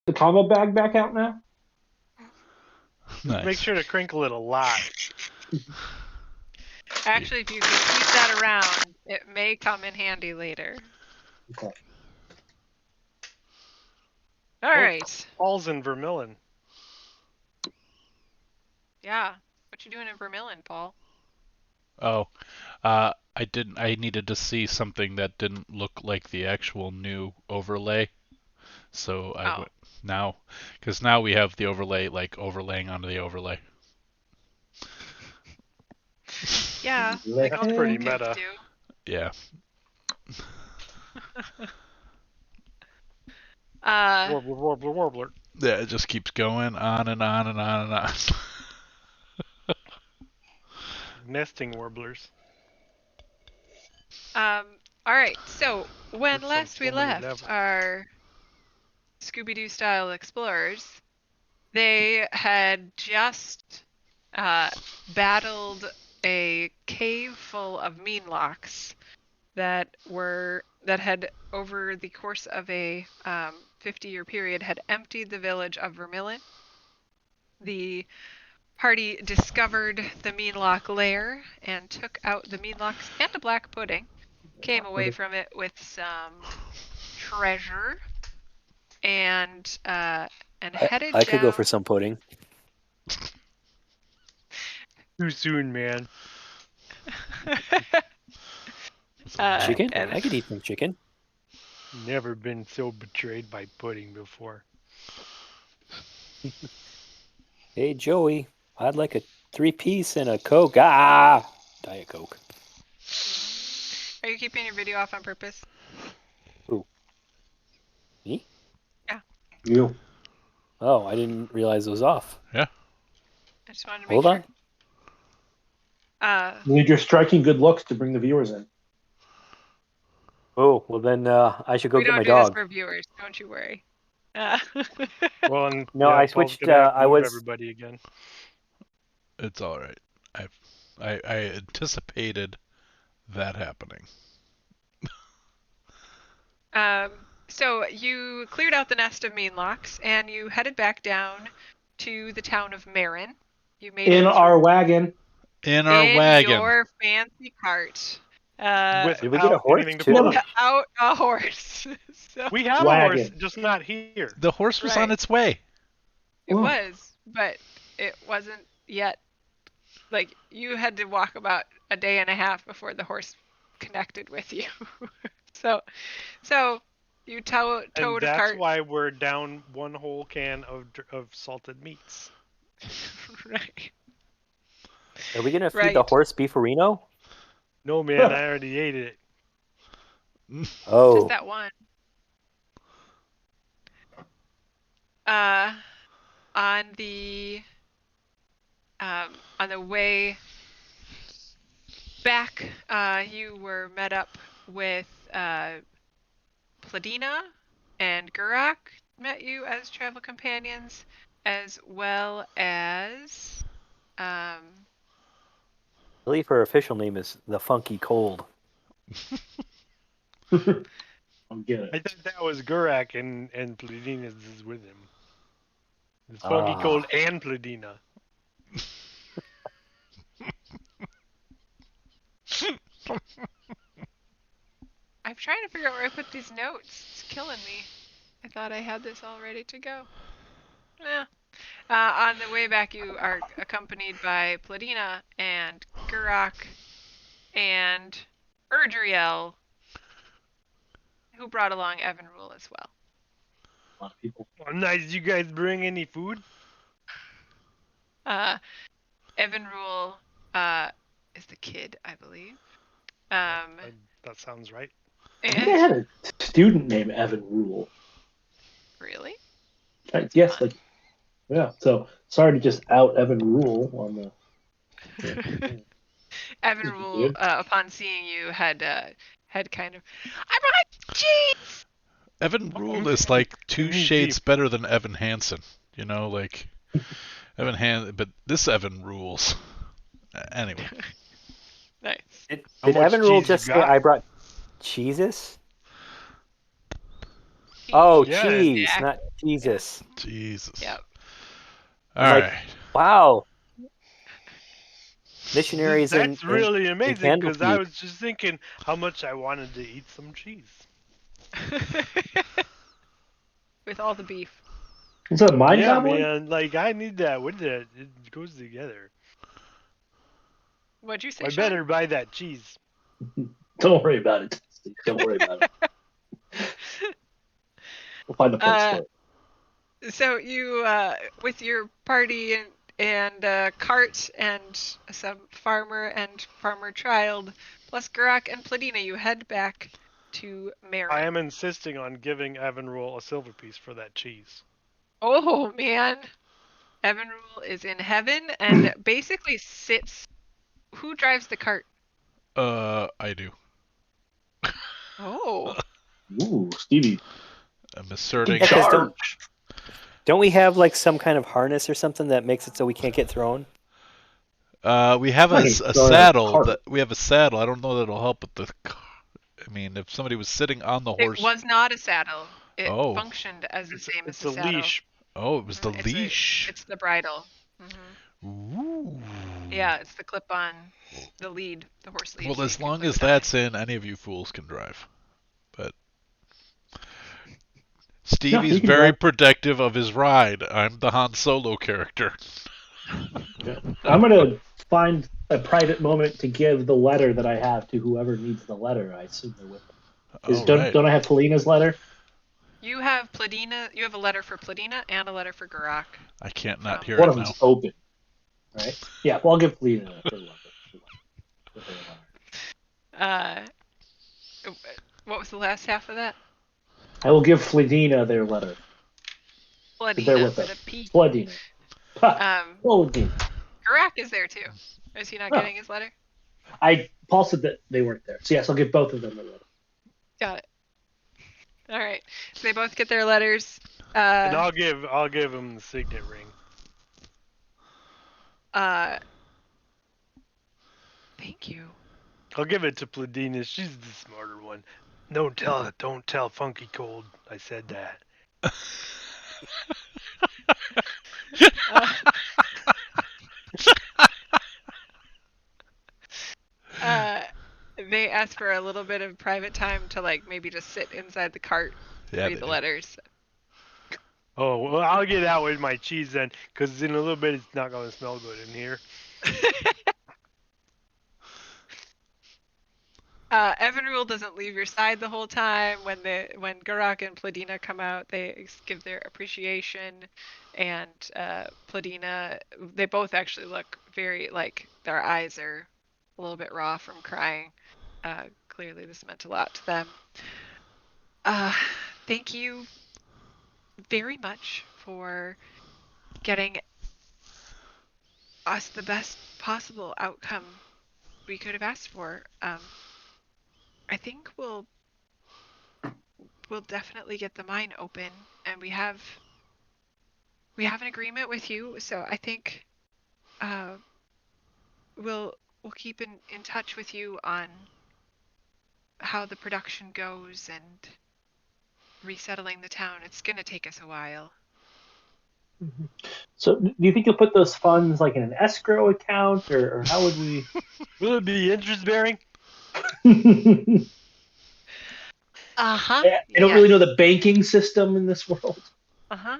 the combo bag back out now? Nice. Make sure to crinkle it a lot. Actually, if you can keep that around, it may come in handy later. Okay. All right. Paul's in Vermilion. Yeah. What you doing in Vermilion, Paul? Oh, I needed to see something that didn't look like the actual new overlay. So I went now, because now we have the overlay like overlaying onto the overlay. Yeah, Like all the pretty cool kids meta. do. Yeah. Warbler. Yeah, it just keeps going on and on and on and on. Nesting warblers. All right. So when With last so we many left levels. our Scooby-Doo style explorers, they had just battled a cave full of meanlocks that had over the course of a 50-year period had emptied the village of Vermilion. The party discovered the meanlock lair and took out the meanlocks and a black pudding. Came away from it with some treasure and headed I could go down. for some pudding. Too soon, man. Chicken? And I could eat some chicken. Never been so betrayed by pudding before. Hey, Joey, I'd like a 3-piece and a Coke. Diet Coke. Are you keeping your video off on purpose? Who? Me? Yeah. you. Oh, I didn't realize it was off. Yeah. I just wanted to make Hold sure. on. You need your striking good looks to bring the viewers in. Oh, well then I should go we get don't my do this dog. for viewers. Don't you worry. Well, and No, yeah, I Paul's switched. gonna have to I move was. everybody again. It's all right. I anticipated that happening. So you cleared out the nest of meanlocks and you headed back down to the town of Marin. You made In it our wagon. In our wagon. your fancy cart. Did we get a horse anything to too? pull? Without a horse. So We have a Wagon. horse, just not here. The horse was on Right. its way. it was, but it wasn't yet. Like, you had to walk about a day and a half before the horse connected with you. So you towed And a that's cart. why we're down one whole can of salted meats. Right. Are we gonna feed Right. the horse beefarino? No, man, I already ate it. Oh, Just that one. On the way back, you were met up with Pladina and Gurak met you as travel companions, as well as I believe her official name is the Funky Cold. I'm getting I it. thought that was Gurak and Pladina is with him. It's Funky Cold and Pladina. I'm trying to figure out where I put these notes. It's killing me. I thought I had this all ready to go. Yeah. On the way back, you are accompanied by Pladina and Gurak and Erdriel, who brought along Evan Rule as well. A lot of people. Oh, nice. Did you guys bring any food? Evan Rule is the kid, I believe. That sounds right. I think I had a student named Evan Rule. Really? Yes, like, yeah. So sorry to just out Evan Rule on the. Yeah. Evan Rule, upon seeing you, had kind of, I brought cheese. Evan Rule is like 2 shades better than Evan Hansen. You know, like Evan Hansen, but this Evan rules. Anyway. Nice. Did much Evan Rule cheese just you say got? I brought cheeses? Oh, Yes. cheese, Yeah. not Jesus. Jesus. Yep. All I'm like, right. wow. Missionaries That's really in amazing because I Candlekeep. was just thinking how much I wanted to eat some cheese. With all the beef. Is that a mind Yeah, goblin? man. Like I need that with it. It goes together. What'd you say, I Sean? better buy that cheese. Don't worry about it. Don't worry about it. We'll find a place for it. So you, with your party and cart and some farmer and farmer child, plus Garak and Pladina, you head back to Marin. I am insisting on giving Evanrule a silver piece for that cheese. Oh man, Evanrule is in heaven and basically sits. Who drives the cart? I do. Oh, Ooh, Stevie. I'm In asserting. Yeah, 'cause charge. Don't we have like some kind of harness or something that makes it so we can't get thrown? We have I a can throw it in a saddle. cart. We have a saddle. I don't know that it'll help with the. I mean, if somebody was sitting on the horse. it was not a saddle. It Oh. functioned as the same It's as a a saddle. leash. Oh, it was the It's leash. It's the bridle. Ooh. Yeah, it's the clip on the lead, the horse lead. Well, so you as can long clip as it on that's it. in, any of you fools can drive. But No, Stevie's you can very drive. protective of his ride. I'm the Han Solo character. Yeah. I'm gonna find a private moment to give the letter that I have to whoever needs the letter. I assume they're with them. All right. Don't I have Felina's letter? You have Pladina. You have a letter for Pladina and a letter for Garak. I can't not hear One it of now. them's open, right? Yeah. Well, I'll give Felina her letter. Her letter. What was the last half of that? I will give Fladina their letter. They're Pladina with with us. a P. Fladina. Fladina. Garak is there too. Is he not Oh. getting his letter? Paul said that they weren't there. So yes, I'll give both of them their letter. Got it. All right. So they both get their letters. And I'll give him the signet ring. Thank you. I'll give it to Pladina. She's the smarter one. Don't tell Funky Cold I said that. They ask for a little bit of private time to like maybe just sit inside the cart, Yeah, read they the do. letters. Oh, well, I'll get out with my cheese then, because in a little bit it's not going to smell good in here. Evanrule doesn't leave your side the whole time. When Garak and Pladina come out, they give their appreciation, and Pladina, they both actually look very like their eyes are a little bit raw from crying. Clearly, this meant a lot to them. Thank you very much for getting us the best possible outcome we could have asked for. I think we'll definitely get the mine open, and we have an agreement with you. So I think we'll keep in touch with you on how the production goes and resettling the town. It's gonna take us a while. So, do you think you'll put those funds like in an escrow account, or how would we? Will it be interest bearing? Uh-huh. I don't really know the banking system in this world. Uh-huh.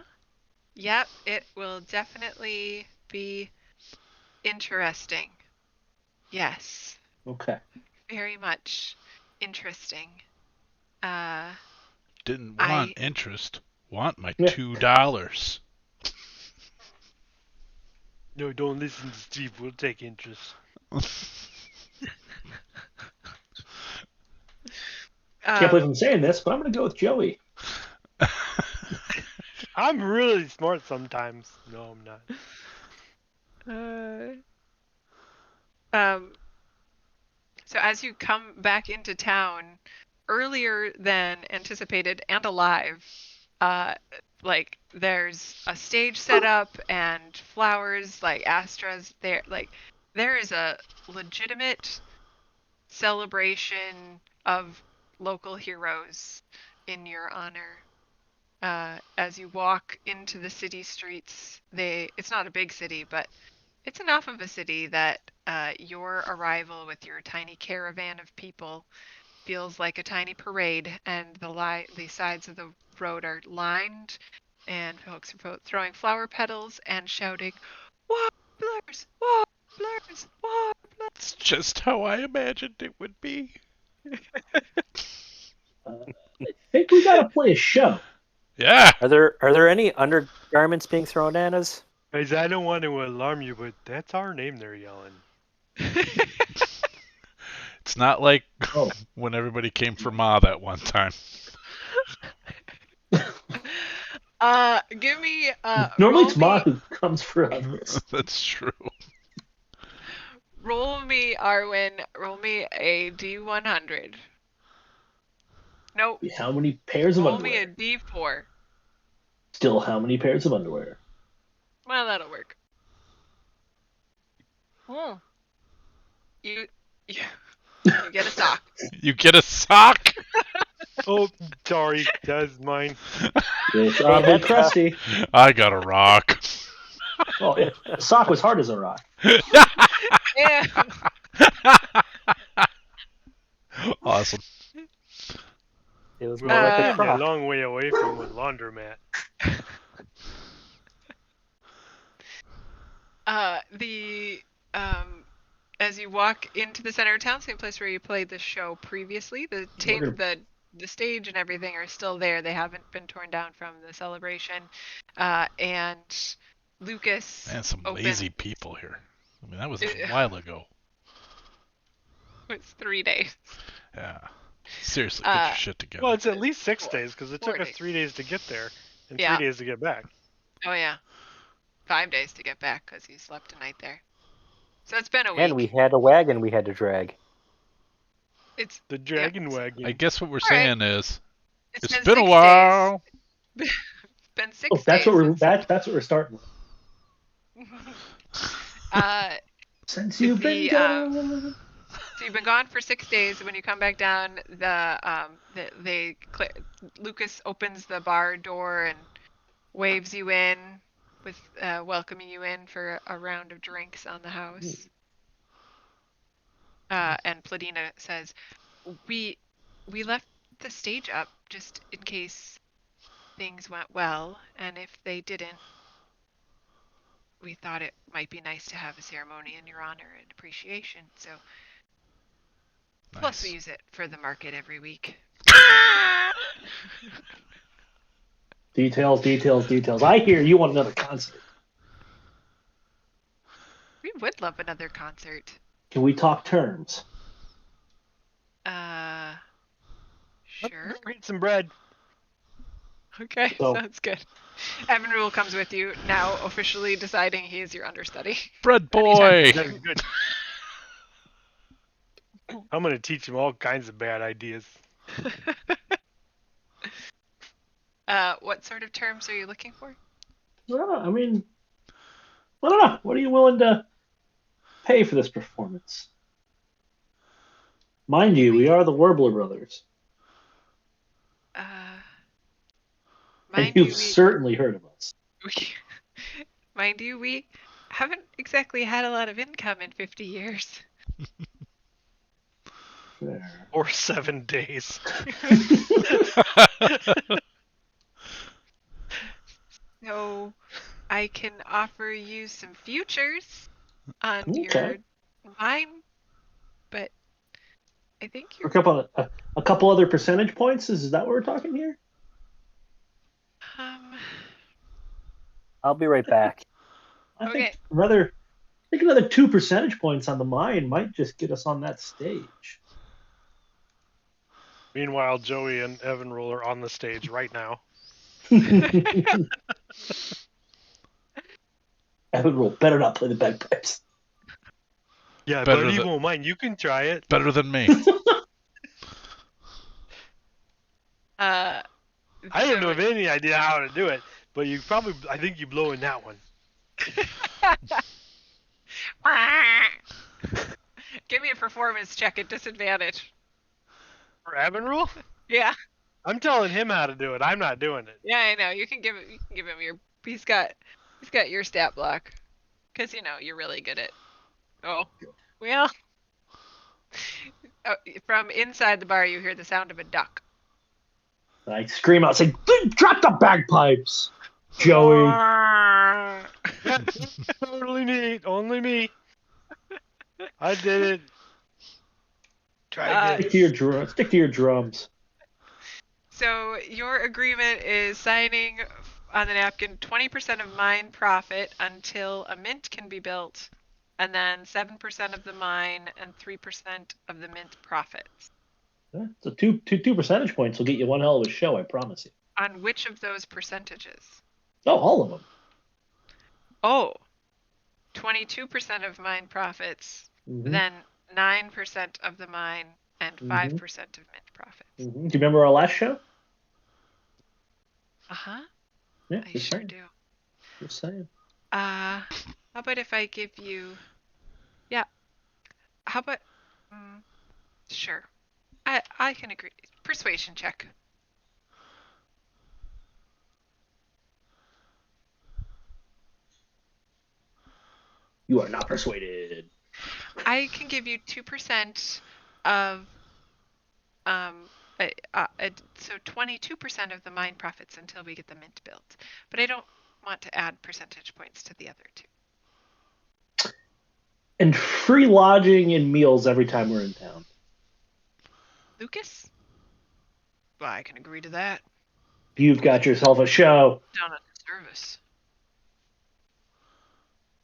Yep, it will definitely be interesting. Yes. Okay. Very much interesting. Didn't want interest. Want my Yeah. $2. No, don't listen to Steve. We'll take interest. Can't believe I'm saying this, but I'm going to go with Joey. I'm really smart sometimes. No, I'm not. So as you come back into town, earlier than anticipated and alive, like there's a stage set up and flowers, like Astra's there. Like there is a legitimate celebration of local heroes in your honor. as you walk into the city streets. It's not a big city, but it's enough of a city that your arrival with your tiny caravan of people feels like a tiny parade, and the sides of the road are lined, and folks are throwing flower petals and shouting, "Warblers! Warblers! Warblers!" It's just how I imagined it would be. I think we gotta play a show. Yeah. Are there any undergarments being thrown at us? Guys, I don't want to alarm you, but that's our name they're yelling. It's not like Oh. when everybody came for Ma that one time. Give me Normally roll it's Ma me, who comes for others. That's true. roll me, Arwen. Roll me a D100. Nope. How many pairs of Roll me underwear? a D4. Still, how many pairs of underwear? Well, that'll work. Oh. You get a sock. You get a sock? Oh, sorry, that's mine. It's Hey, oddly that's, crusty. I got a rock. Oh, yeah. The sock was hard as a rock. Yeah. Awesome. It was Well, more like Uh, a we're crock. a long way away from a laundromat. The as you walk into the center of town, same place where you played the show previously, the stage and everything are still there. They haven't been torn down from the celebration. And Lucas Man, some opened. lazy people here. I mean, that was a while ago. It's 3 days. Yeah. Seriously, get your Uh, shit together. Well, it's at least 6 days because it 4 took us days. 3 days to get there and Yeah. 3 days to get back. Oh yeah, 5 days to get back because he slept a night there. So it's been a week. And we had a wagon we had to drag. It's The dragon wagon. I guess what we're All right. saying is, it's it's been been a 6 while. days. It's been 6 Oh, days. that's what we're starting with. Since you've been gone. So you've been gone for 6 days. When you come back down, Lucas opens the bar door and waves you in, with welcoming you in for a round of drinks on the house. And Pladina says, "We left the stage up just in case things went well, and if they didn't, we thought it might be nice to have a ceremony in your honor and appreciation. So, plus we Nice. use it for the market every week." Details. I hear you want another concert. We would love another concert. Can we talk terms? Sure. Eat some bread. Okay, So- sounds good. Evan Rule comes with you, now officially deciding he is your understudy. Bread boy! That's good. I'm going to teach him all kinds of bad ideas. What sort of terms are you looking for? Well, I mean, I don't know. What are you willing to pay for this performance? Mind you, we are the Warbler brothers, and Mind you've you, certainly heard of us. mind you, we haven't exactly had a lot of income in 50 years. Fair. Or 7 days. So I can offer you some futures on Okay. your mine, but I think A you're couple other percentage points. Is that what we're talking here? I'll be right back. I Okay. think another 2 percentage points on the mine might just get us on that stage. Meanwhile, Joey and Evan Rule are on the stage right now. Evan will better not play the bagpipes. Yeah, Better but he than- won't mind. You can try it. Better than me. I don't have any idea how to do it, but I think you blow in that one. Give me a performance check at disadvantage. For Evan Rule? Yeah. I'm telling him how to do it. I'm not doing it. Yeah, I know. You can give him your. He's got your stat block, because you're really good at. Oh, well. From inside the bar, you hear the sound of a duck. I scream out, saying, "Drop the bagpipes, Joey!" Totally neat. Only me. I did it. Try again. Stick to your drums. So your agreement is signing on the napkin 20% of mine profit until a mint can be built, and then 7% of the mine and 3% of the mint profits. So two percentage points will get you one hell of a show, I promise you. On which of those percentages? Oh, all of them. Oh, 22% of mine profits, then 9% of the mine, and 5% of mint profits. Do you remember our last show? Uh-huh. Yeah, I sure do. Just saying. How about if I give you... Yeah. How about... sure. I can agree. Persuasion check. You are not persuaded. I can give you 2% of... so 22% of the mine profits until we get the mint built. But I don't want to add percentage points to the other two. And free lodging and meals every time we're in town. Lucas? Well, I can agree to that. You've got yourself a show. Done a service.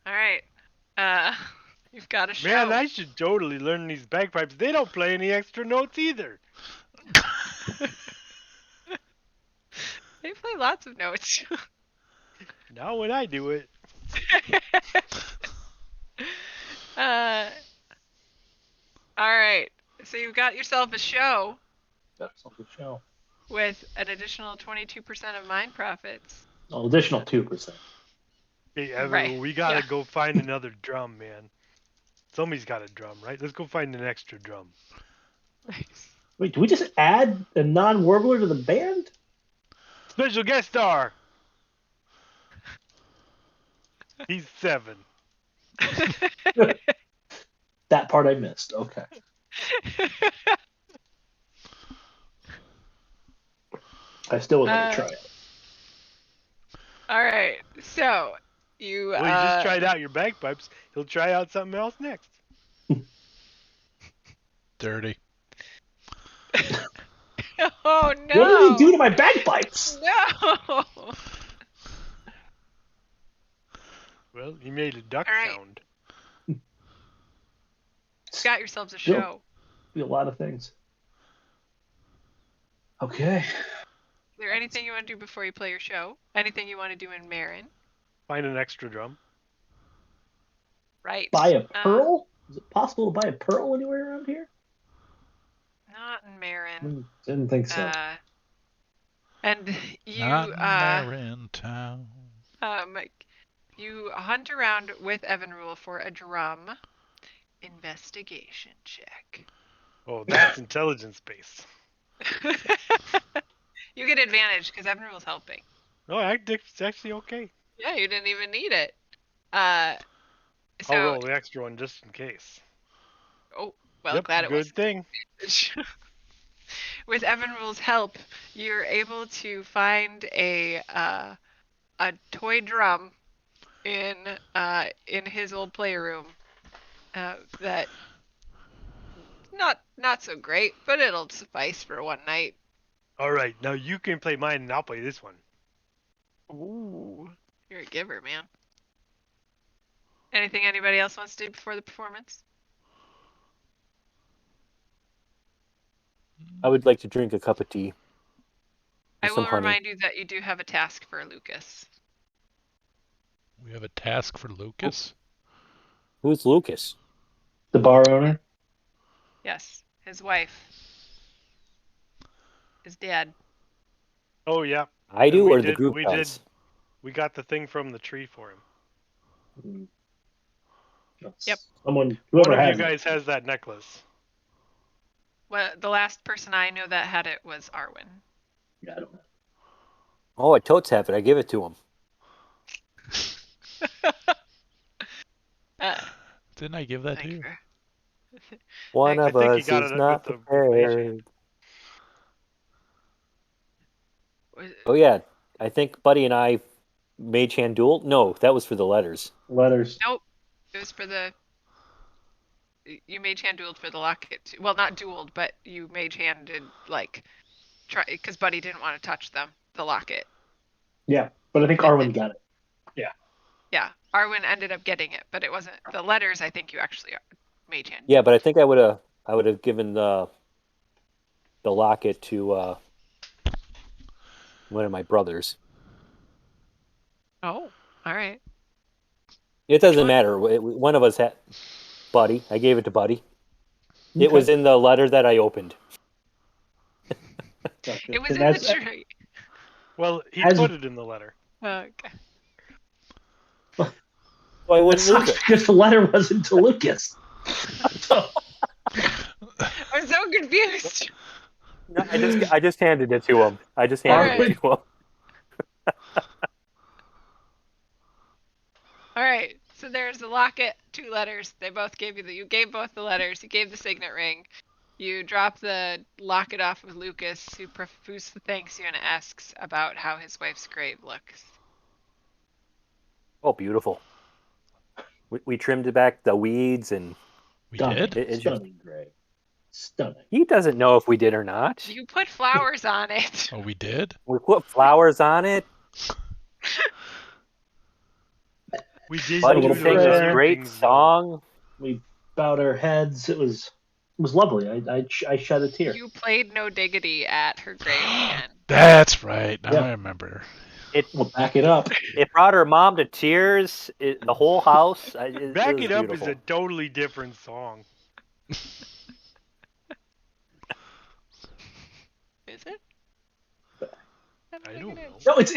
All right. You've got a show. Man, I should totally learn these bagpipes. They don't play any extra notes either. They play lots of notes. Not when I do it. All right. So you've got yourself a show. Got yourself a show. With an additional 22% of mine profits. Oh, additional 2%. Hey, Evan, Right. we gotta go find another drum, man. Somebody's got a drum, right? Let's go find an extra drum. Nice. Wait, do we just add a non-warbler to the band? Special guest star. He's 7. That part I missed. Okay. I still would like to try it. All right. So you. Well, you just tried out your bagpipes. He'll try out something else next. Dirty. Oh no! What did he do to my bagpipes? No. Well, he made a duck sound. Got yourselves a show. Be a lot of things. Okay. Is there anything you want to do before you play your show? Anything you want to do in Marin? Find an extra drum. Right. Buy a pearl? Is it possible to buy a pearl anywhere around here? Not in Marin. Didn't think so. And you Not in Marin town. you hunt around with Evan Rule for a drum. Investigation check. Oh, that's intelligence based. You get advantage because Evan Rule's helping. No, it's actually okay. Yeah, you didn't even need it. I'll roll the extra one just in case. Oh, well, glad it was. Good thing. With Evan Rule's help, you're able to find a toy drum in his old playroom. That not so great, but it'll suffice for one night. All right, now you can play mine and I'll play this one. Ooh, you're a giver, man. Anything anybody else wants to do before the performance? I would like to drink a cup of tea. I will remind you that you do have a task for Lucas. We have a task for Lucas? Who's Lucas? The bar owner? Yes, his wife is dead. Oh, yeah. I do, or the group does? We got the thing from the tree for him. Yep. One of you guys has that necklace. Well, the last person I know that had it was Arwen. Yeah, I don't know. Oh, I totes have it. I give it to him. Didn't I give that to Thank you? you. One I of think he us got is it not with the information. prepared. Oh yeah, I think Buddy and I mage hand duel. No, that was for the letters. Letters. Nope. It was for the. You mage hand dueled for the locket. Well, not dueled, but you mage handed like try because Buddy didn't want to touch them. The locket. Yeah, but I think And Arwen got it. yeah, Arwen ended up getting it, but it wasn't the letters. I think you actually mage hand. Yeah, but I think I would have given the locket to one of my brothers. Oh, all right. It doesn't one? matter. One of us had Buddy. I gave it to Buddy. It Okay. was in the letter that I opened. Gotcha. It was And in the as, tree. Well, he As- put it in the letter. Okay. Well, I that wouldn't lose sucks it. because the letter wasn't to Lucas. So, I'm so confused. No, I just handed it to him. I just handed Alright. it to him. All right. So there's the locket, 2 letters. They both gave you gave both the letters. You gave the signet ring. You drop the locket off with Lucas, who profusely thanks you and asks about how his wife's grave looks. Oh, beautiful. We trimmed back the weeds, and We stunning. did? It's just- Stunning, Gray. Stunning. he doesn't know if we did or not. You put flowers on it. Oh, we did? We put flowers on it. We did But Buddy a do little sang those this prayer. other great things, though. song. We bowed our heads. It was lovely. I shed a tear. You played No Diggity at her grave again. That's right. Now Yeah. I remember. We'll back it up. It brought her mom to tears. The whole house. Back was It Up beautiful. is a totally different song. Is it? I think don't it know. is.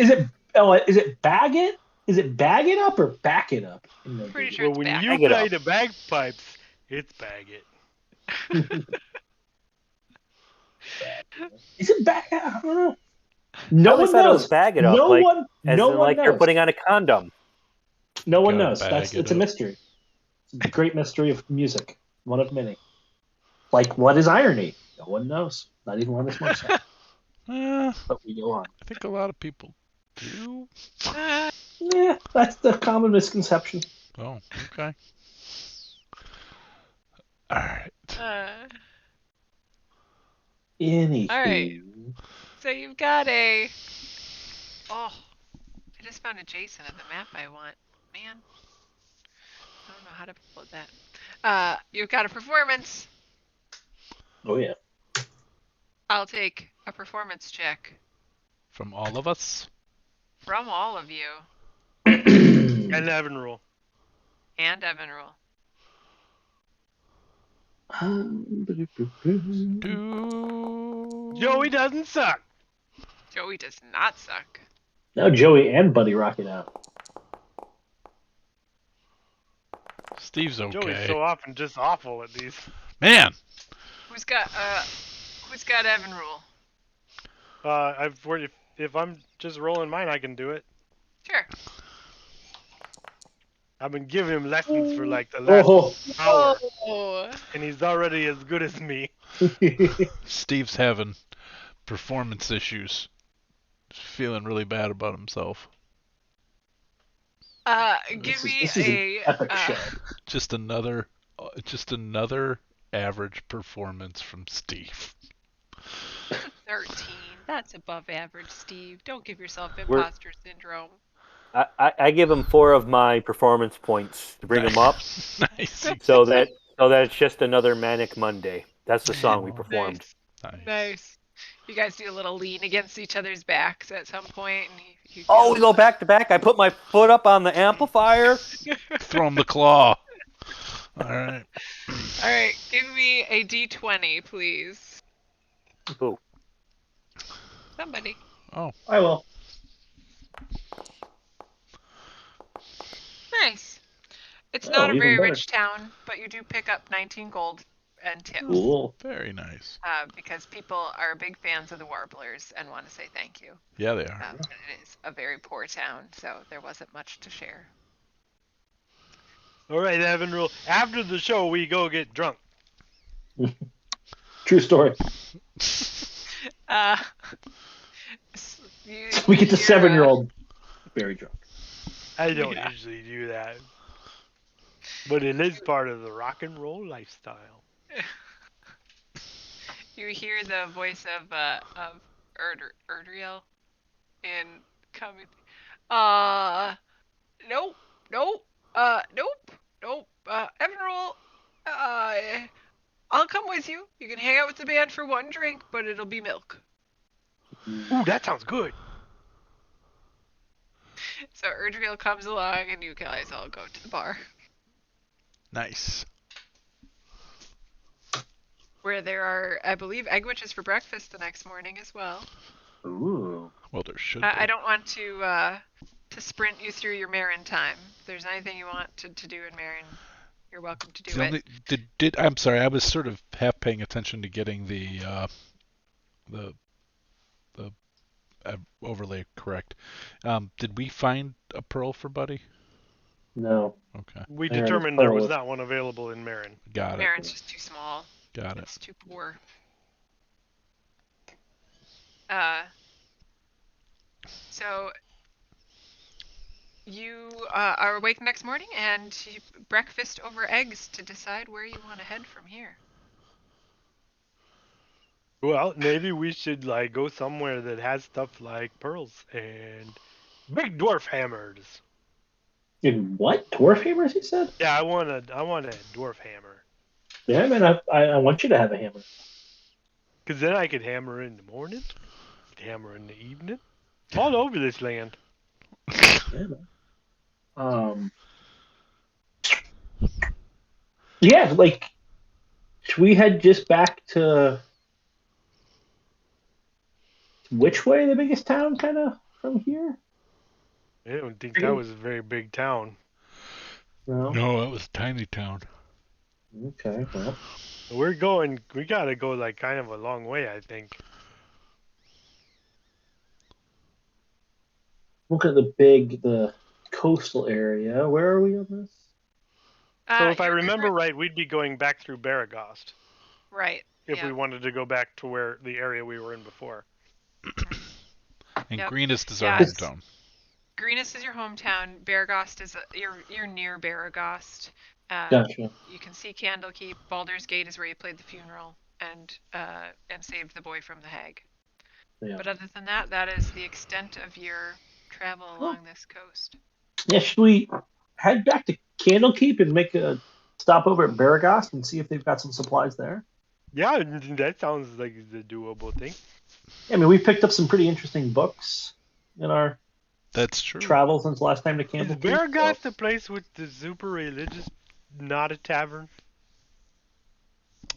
No, is it bag it? Is it bag it up or back it up? Pretty sure Well, it's when back. you Bag It play Up. the bagpipes, it's Bag It. Is it bag? I don't know. No I always one thought it knows. was bag it up, No like, one. As No in, one like knows. you're putting on a condom. No one Gotta knows. bag it It's a up. mystery. It's a great mystery of music. One of many. Like, what is irony? No one knows. Not even one of us knows. Eh, But we go on. I think a lot of people do. Yeah, that's the common misconception. Oh, okay. Alright. Anywho. All right. So you've got a. Oh, I just found a Jason of the map I want. Man, I don't know how to upload that. You've got a performance. Oh yeah. I'll take a performance check From all of us? from all of you And Evan Rule. and Evan Rule. Do... Joey doesn't suck. Joey does not suck. Now Joey and Buddy rock it out. Steve's okay. Joey's so often just awful at these. Man! Who's got Evan Rule? If I'm just rolling mine, I can do it. Sure. I've been giving him lessons for like the last Oh. hour, Oh. and he's already as good as me. Steve's having performance issues. He's feeling really bad about himself. Give This me is an epic show. Just another average performance from Steve. 13. That's above average, Steve. Don't give yourself We're- imposter syndrome. I give him 4 of my performance points to bring him up, Nice. so that it's just another manic Monday. That's the song we Oh. performed. Nice. Nice. You guys do a little lean against each other's backs at some point, and you Oh, we go back to back. I put my foot up on the amplifier. Throw him the claw. Alright. All right, give me a D20, please. Ooh. Somebody. Oh, I will. Nice. It's Oh, not a even very better. rich town, but you do pick up 19 gold and tips. Cool. Very nice. Because people are big fans of the Warblers and want to say thank you. Yeah, they are. But it is a very poor town, so there wasn't much to share. All right, Evan Rule. After the show, we go get drunk. True story. Uh, We get the hear, 7-year-old very drunk. I don't Yeah. usually do that. But it is part of the rock and roll lifestyle. You hear the voice of Erdriel in coming. Nope, nope, nope. Evanrol, I'll come with you. You can hang out with the band for one drink, but it'll be milk. Ooh, that sounds good. So Erdriel comes along, and you guys all go to the bar, Nice. where there are, I believe, egg witches for breakfast the next morning as well. Ooh. Well, there should I be. don't want to sprint you through your Marin time. If there's anything you want to do in Marin, you're welcome to do The it. only, did I'm sorry, I was sort of half paying attention to getting the overlay correct. Did we find a pearl for Buddy? No. Okay, We Marin is determined there was pearl. not one available in Marin. got it. Marin's just too small. Got it. It's too poor. So you are awake next morning and you breakfast over eggs to decide where you want to head from here. Well, maybe we should like go somewhere that has stuff like pearls and big dwarf hammers. In what? Dwarf hammers, he said? Yeah, I want a dwarf hammer. Yeah, man, I want you to have a hammer. Cause then I could hammer in the morning, could hammer in the evening, all over this land. Yeah, man. Yeah, like, should we head just back to which way the biggest town, kind of, from here? I don't think that was a very big town. No? No, that was a tiny town. Okay, well. We gotta go like kind of a long way, I think. Look at the coastal area. Where are we on this? So if I You're remember right, we'd be going back through Baragost right. if Yeah. we wanted to go back to where the area we were in before. And Yep. Greenest is our Yeah. hometown. Greenest is your hometown. Baragost is you're near Baragost. Gotcha. You can see Candlekeep. Baldur's Gate is where you played the funeral and saved the boy from the hag. Yeah. But other than that, that is the extent of your travel along this coast. Yeah, should we head back to Candlekeep and make a stop over at Baragost and see if they've got some supplies there? Yeah, that sounds like the doable thing. I mean, we picked up some pretty interesting books in our That's true. travels since last time to Is Candlekeep. Baragost the place with the super religious, not a tavern?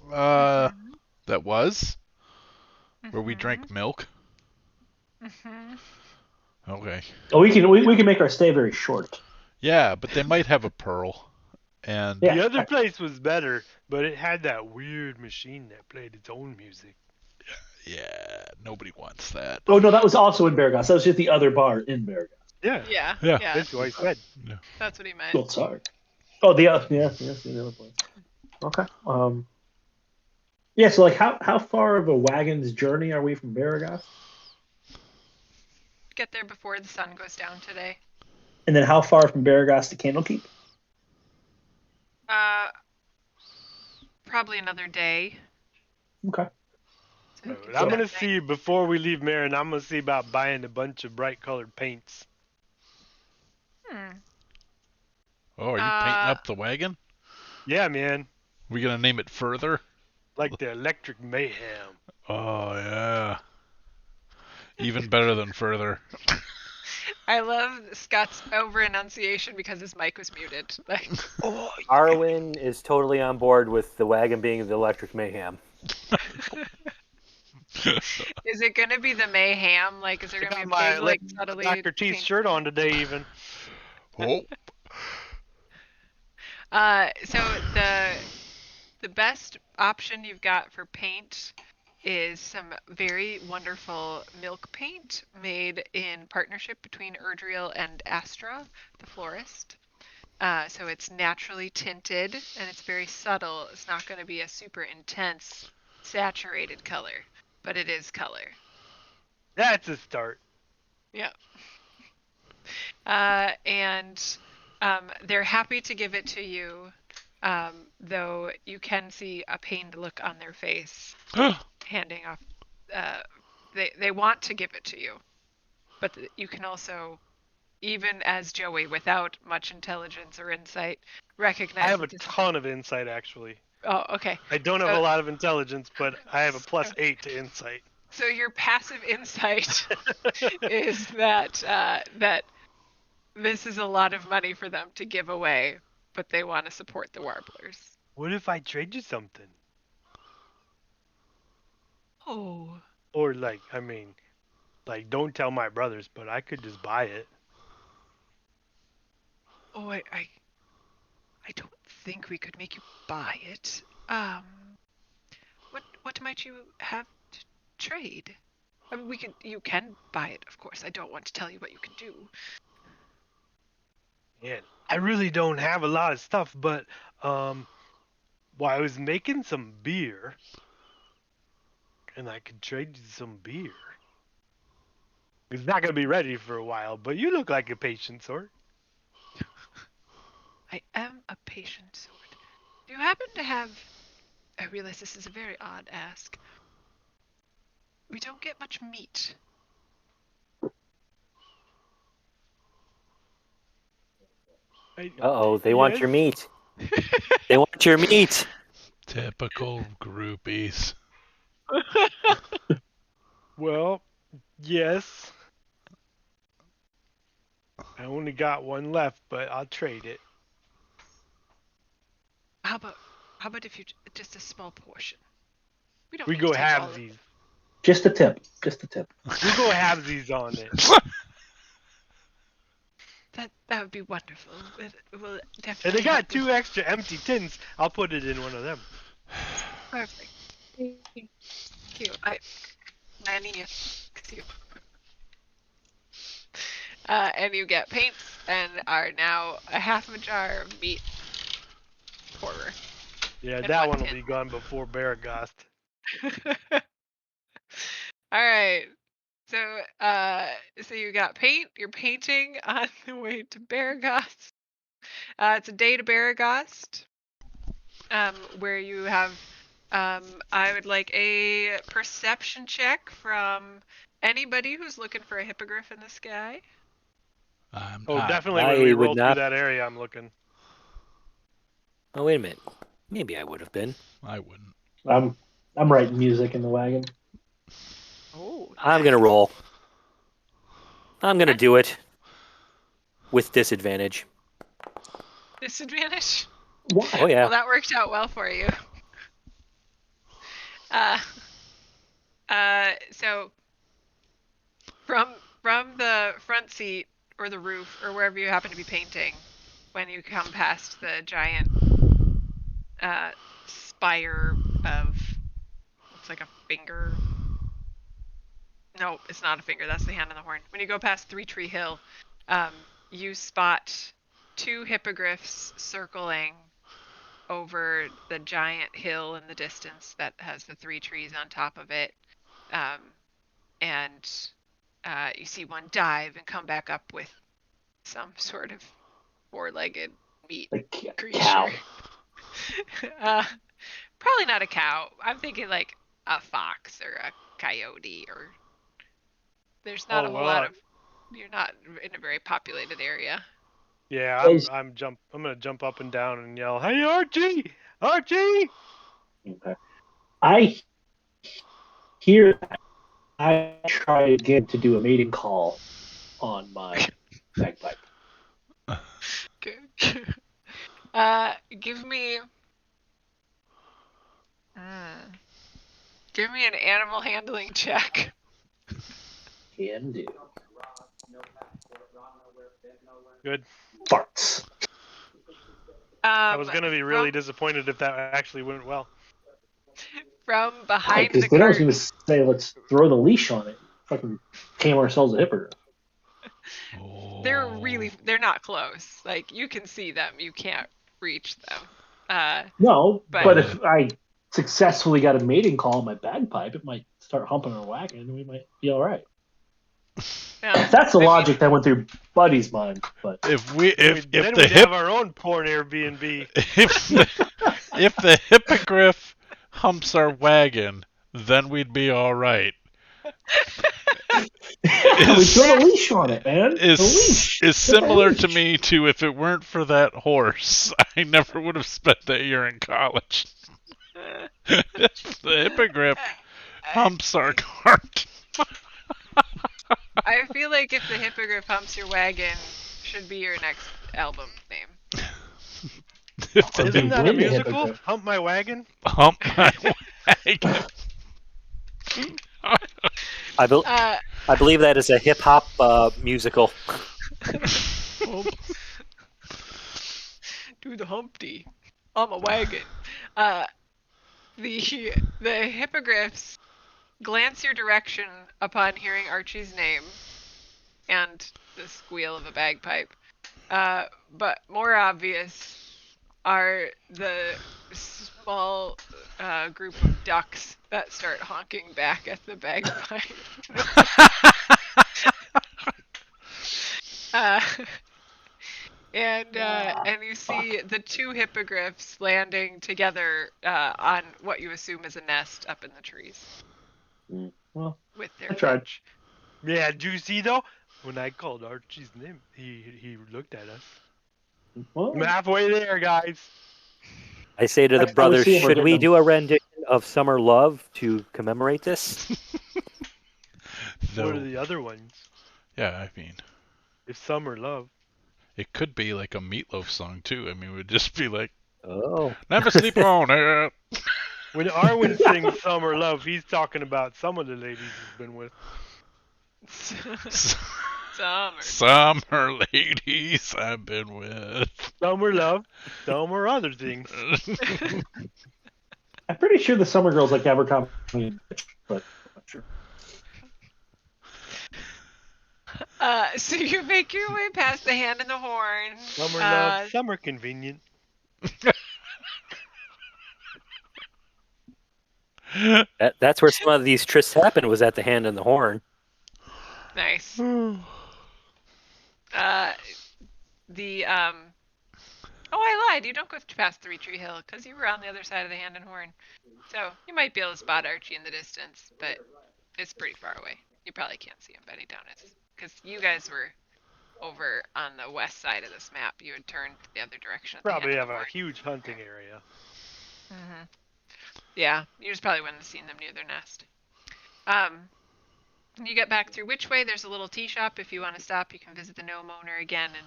That was where we Mhm. drank milk. Mhm. Okay. Oh, we can make our stay very short. Yeah, but they might have a pearl. And Yeah. The other place was better, but it had that weird machine that played its own music. yeah, nobody wants that. Oh no, that was also in Baragost. That was just the other bar in Baragost. Yeah, Yeah. Yeah. that's what I said. That's what he meant. Oh, sorry. Oh, the other the other place. Okay. Yeah. So, like, how far of a wagon's journey are we from Baragost? Get there before the sun goes down today. And then how far from Baragost to Candlekeep? Probably another day. Okay. So you can I'm gonna that thing. see before we leave Marin. I'm gonna see about buying a bunch of bright colored paints. Oh, are you painting up the wagon? Yeah, man, We gonna name it Further? like the Electric Mayhem. Oh yeah. Even better than Further. I love Scott's over enunciation because his mic was muted. Like, Oh, Arwen is totally on board with the wagon being the Electric Mayhem. is it gonna be the mayhem? Like, is there I gonna be got a my big, like, subtly Dr. Teeth changed- shirt on today, even. Oh. So the best option you've got for paint is some very wonderful milk paint made in partnership between Erdreal and Astra, the florist. So it's naturally tinted and it's very subtle. It's not going to be a super intense, saturated color, but it is color. That's a start. Yeah. And they're happy to give it to you, though you can see a pained look on their face, handing off. They want to give it to you, but you can also, even as Joey, without much intelligence or insight, recognize. I have a that this- ton of insight, actually. Oh, okay. I don't have a lot of intelligence, but I have a +8 to insight. So your passive insight is that that this is a lot of money for them to give away, but they want to support the Warblers. What if I trade you something? Oh. Or don't tell my brothers, but I could just buy it. Oh, I don't think we could make you buy it. What might you have to trade? I mean, you can buy it, of course. I don't want to tell you what you can do. Yeah, I really don't have a lot of stuff, but I was making some beer, and I could trade you some beer. It's not gonna be ready for a while, but you look like a patient sort. I am a patient sort. Do you happen to have... I realize this is a very odd ask. We don't get much meat. Uh-oh, they want your meat. They want your meat. Typical groupies. Well, yes. I only got one left, but I'll trade it. How about if you just a small portion? We don't We need go to take all of halvesies. Just a tip. Just a tip. We'll go halvesies on it. That would be wonderful. We'll definitely. And they got help you. 2 extra empty tins. I'll put it in one of them. Perfect. Thank you. I need you. And you get paints and are now a half of a jar of meat poorer. Yeah, And that one one will tin. be gone before Baragast. All right. So you got paint. You're painting on the way to Baragast. It's a day to Baragast, where you have. I would like a perception check from anybody who's looking for a hippogriff in the sky. Definitely I when we would roll not- through that area, I'm looking. Oh, wait a minute. Maybe I would have been. I wouldn't. I'm writing music in the wagon. Oh. I'm going to roll. I'm going to do it. With disadvantage. Disadvantage. Why? Oh, yeah. Well, that worked out well for you. So from the front seat or the roof or wherever you happen to be painting, when you come past the giant spire of looks like a finger. No, it's not a finger. That's the hand on the horn. When you go past Three Tree Hill, you spot 2 hippogriffs circling over the giant hill in the distance that has the 3 trees on top of it. And you see one dive and come back up with some sort of 4-legged meat Like creature. cow. Probably not a cow. I'm thinking like a fox or a coyote, or there's not a whole lot of. You're not in a very populated area. Yeah, Guys- I'm gonna jump up and down and yell, "Hey, Archie! Archie!" Okay. I hear that. I try again to do a mating call on my bagpipe. Good. Give me. Give me an animal handling check. Can do. Good. Farts. I was gonna be really disappointed if that actually went well. From behind the Because then I was curtain. going to say, let's throw the leash on it. Fucking came ourselves a hippogriff. They're not close. Like, you can see them, you can't reach them. No, But- but if I successfully got a mating call on my bagpipe, it might start humping or whacking, and we might be all right. That's the logic that went through Buddy's mind. But If then we'd have our own porn Airbnb. if the hippogriff humps our wagon, then we'd be all right. we throw the leash on it, man. The leash Is similar to me to if it weren't for that horse, I never would have spent that year in college. The hippogriff humps our cart. I feel like if the hippogriff humps your wagon should be your next album name. Isn't that a Win the musical? hippogriff. Hump My Wagon? Hump my wagon. I believe that is a hip hop musical. Do the Humpty on my wagon. The hippogriffs glance your direction upon hearing Archie's name and the squeal of a bagpipe. But more obvious are the small group of ducks that start honking back at the bagpipe. And you see the two hippogriffs landing together on what you assume is a nest up in the trees. Well, with their I tried. pitch. Yeah, do you see though? When I called Archie's name, he looked at us. Well, I'm halfway there, guys. I say to the I brothers, see him should we getting do a rendition of Summer Love to commemorate this? What are the other ones? Yeah, I mean, If Summer Love. it could be like a Meatloaf song too. I mean, it would just be like, Oh. never sleep on it. When Arwen sings Summer Love, he's talking about some of the ladies he's been with. Summer ladies I've been with. Summer Love, some or other things. I'm pretty sure the summer girls like Abercrombie, but I'm not sure. So you make your way past the hand and the horn. Summer Love, summer convenient. That's where some of these trysts happened, was at the hand and the horn. Nice. Oh, I lied. You don't go past 3 Tree Hill because you were on the other side of the hand and horn. So you might be able to spot Archie in the distance, but it's pretty far away. You probably can't see him bending down it because you guys were over on the west side of this map. You had turned the other direction. Probably have a huge hunting area. Mm-hmm. Yeah, you just probably wouldn't have seen them near their nest. You get back through which way? There's a little tea shop. If you want to stop, you can visit the gnome owner again and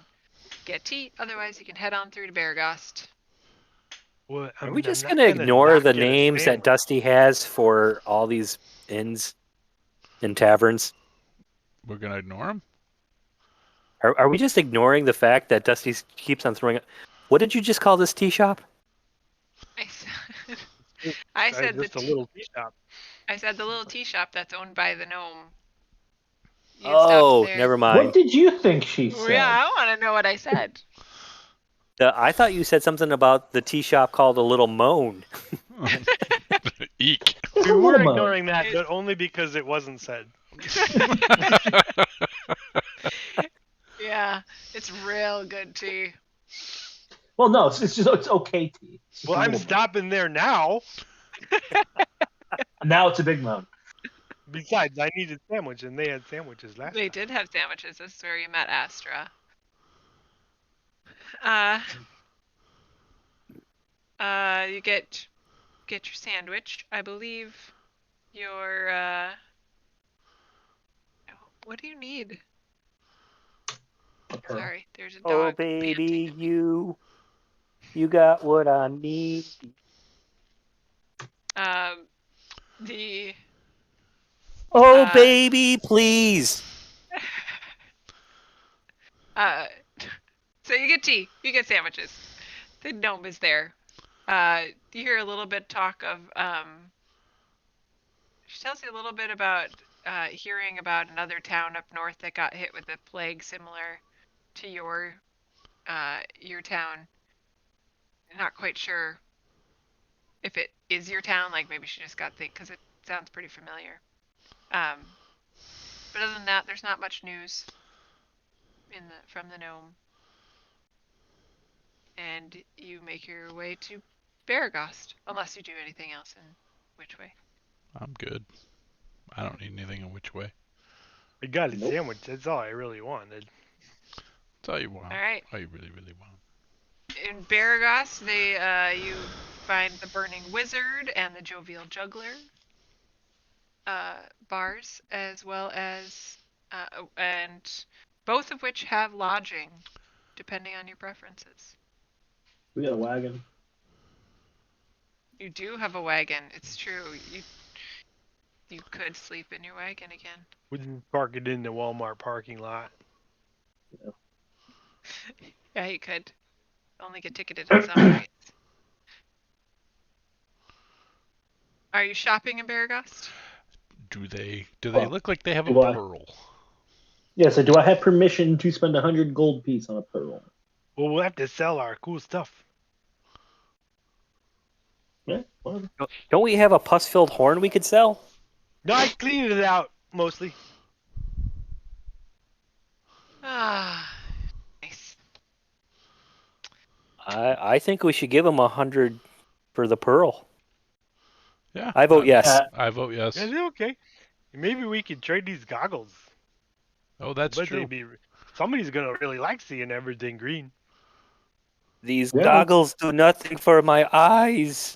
get tea. Otherwise, you can head on through to Beargast. What? Are we just going to ignore the names that Dusty has for all these inns and taverns? We're going to ignore them? Are we just ignoring the fact that Dusty keeps on throwing... What did you just call this tea shop? I said just a little tea shop. I said the little tea shop that's owned by the gnome. Oh, never mind. What did you think she said? Yeah, I want to know what I said. I thought you said something about the tea shop called a Little Moan. Eek. We were ignoring that, but only because it wasn't said. Yeah, it's real good tea. Well, no, it's okay tea. Well, I'm stopping there now. Now it's a big moan. Besides, I needed sandwich, and they had sandwiches last They time. did have sandwiches. This is where you met Astra. You get your sandwich. I believe your what do you need? Sorry, there's a dog. Oh, baby, panting. You got what I need. Oh, baby, please. So you get tea. You get sandwiches. The gnome is there. You hear a little bit talk of. She tells you a little bit about hearing about another town up north that got hit with a plague similar to your town. Not quite sure if it is your town. Like maybe she just got because it sounds pretty familiar. But other than that, there's not much news from the gnome. And you make your way to Baragost, unless you do anything else in which way. I'm good. I don't need anything in which way. I got a Nope. sandwich. That's all I really wanted. That's all you want. All right. All you really, really want. In Baragost, you find the Burning Wizard and the Jovial Juggler bars, as well as and both of which have lodging, depending on your preferences. We got a wagon. You do have a wagon. It's true. You could sleep in your wagon again. We can park it in the Walmart parking lot. Yeah, you could. Only get ticketed on some nights. Are you shopping in Baragost? Do they Well, look like they have a do I? pearl? Yeah, so do I have permission to spend 100 gold piece on a pearl? Well, we'll have to sell our cool stuff. Yeah, whatever. Don't we have a pus-filled horn we could sell? No, I cleaned it out mostly. Ah, nice. I think we should give him 100 for the pearl. Yeah. I vote yes. I vote yes. Is it okay? Maybe we could trade these goggles. Oh, that's But true. somebody's gonna really like seeing everything green. These Yeah. goggles do nothing for my eyes.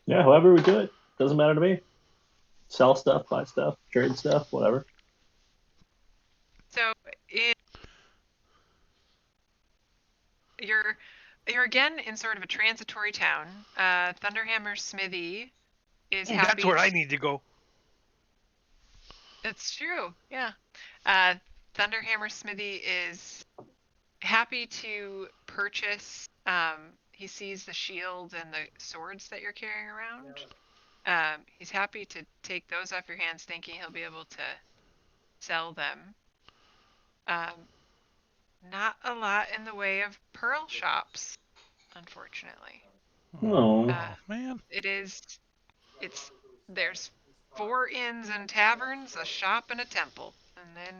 Yeah, however we do it. Doesn't matter to me. Sell stuff, buy stuff, trade stuff, whatever. So you're again in sort of a transitory town. Thunderhammer Smithy is Ooh, happy. that's where I need to go. That's true. Yeah. Thunderhammer Smithy is happy to purchase. He sees the shield and the swords that you're carrying around. He's happy to take those off your hands, thinking he'll be able to sell them. Not a lot in the way of pearl shops, unfortunately. Oh. Man. There's 4 inns and taverns, a shop, and a temple, and then.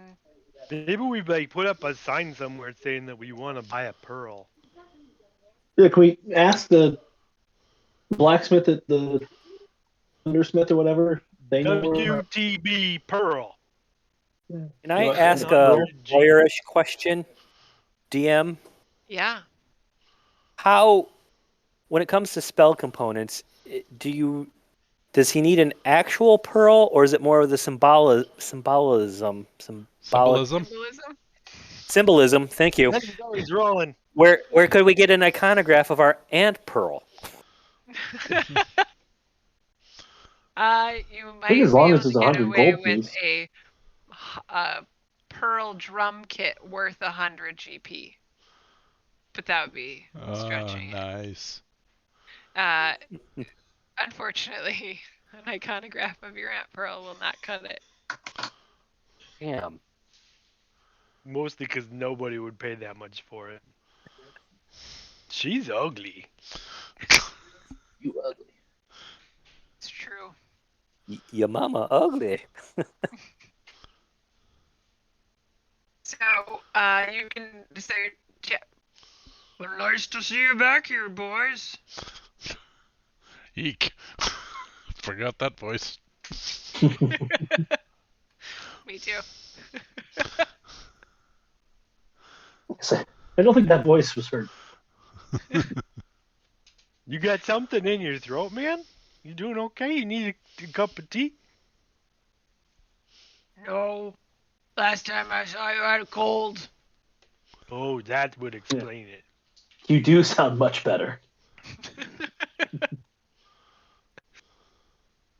Maybe we put up a sign somewhere saying that we want to buy a pearl. Yeah, can we ask the blacksmith at the Thundersmith or whatever? They know where- WTB pearl. Can I Well, ask not a really G. lawyerish question, DM? Yeah. How, when it comes to spell components, does he need an actual pearl, or is it more of the symbolism? Symbolism? Symbolism. Thank you. He's rolling. Where could we get an iconograph of our Aunt Pearl? You might think as be long able as it's to get 100 away gold with piece. a pearl drum kit worth 100 GP, but that would be stretching it. Nice. Unfortunately, an iconograph of your Aunt Pearl will not cut it. Damn. Mostly because nobody would pay that much for it. She's ugly. You ugly. It's true. Your mama ugly. So, you can say, yeah. Well, nice to see you back here, boys. Eek. Forgot that voice. Me too. I don't think that voice was heard. You got something in your throat, man? You doing okay? You need a cup of tea? No. Last time I saw you, I had a cold. Oh, that would explain it. You do sound much better.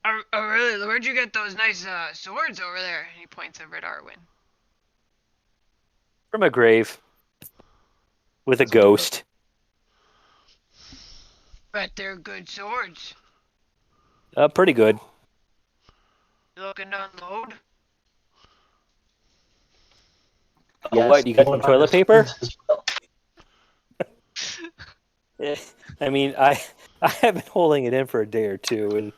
Oh, really? Where'd you get those nice swords over there? And he points over at Arwen. From a grave. with a ghost. Bet they're good swords. Pretty good. You looking to unload? What, you got some toilet paper? I mean, I have been holding it in for a day or two, and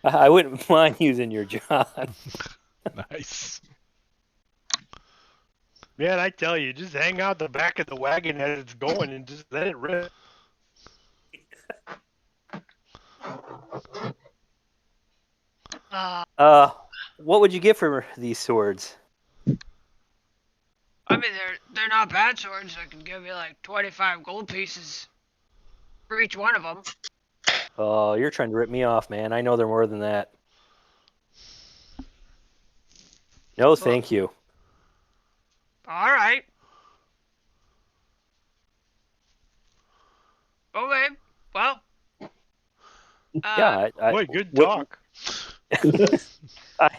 I wouldn't mind using your John. Nice. Man, I tell you, just hang out the back of the wagon as it's going and just let it rip. What would you get for these swords? I mean, they're not bad swords. I can give you like 25 gold pieces for each one of them. Oh, you're trying to rip me off, man. I know they're more than that. No, thank you. All right. Okay. Well. Yeah, Boy, good talk. I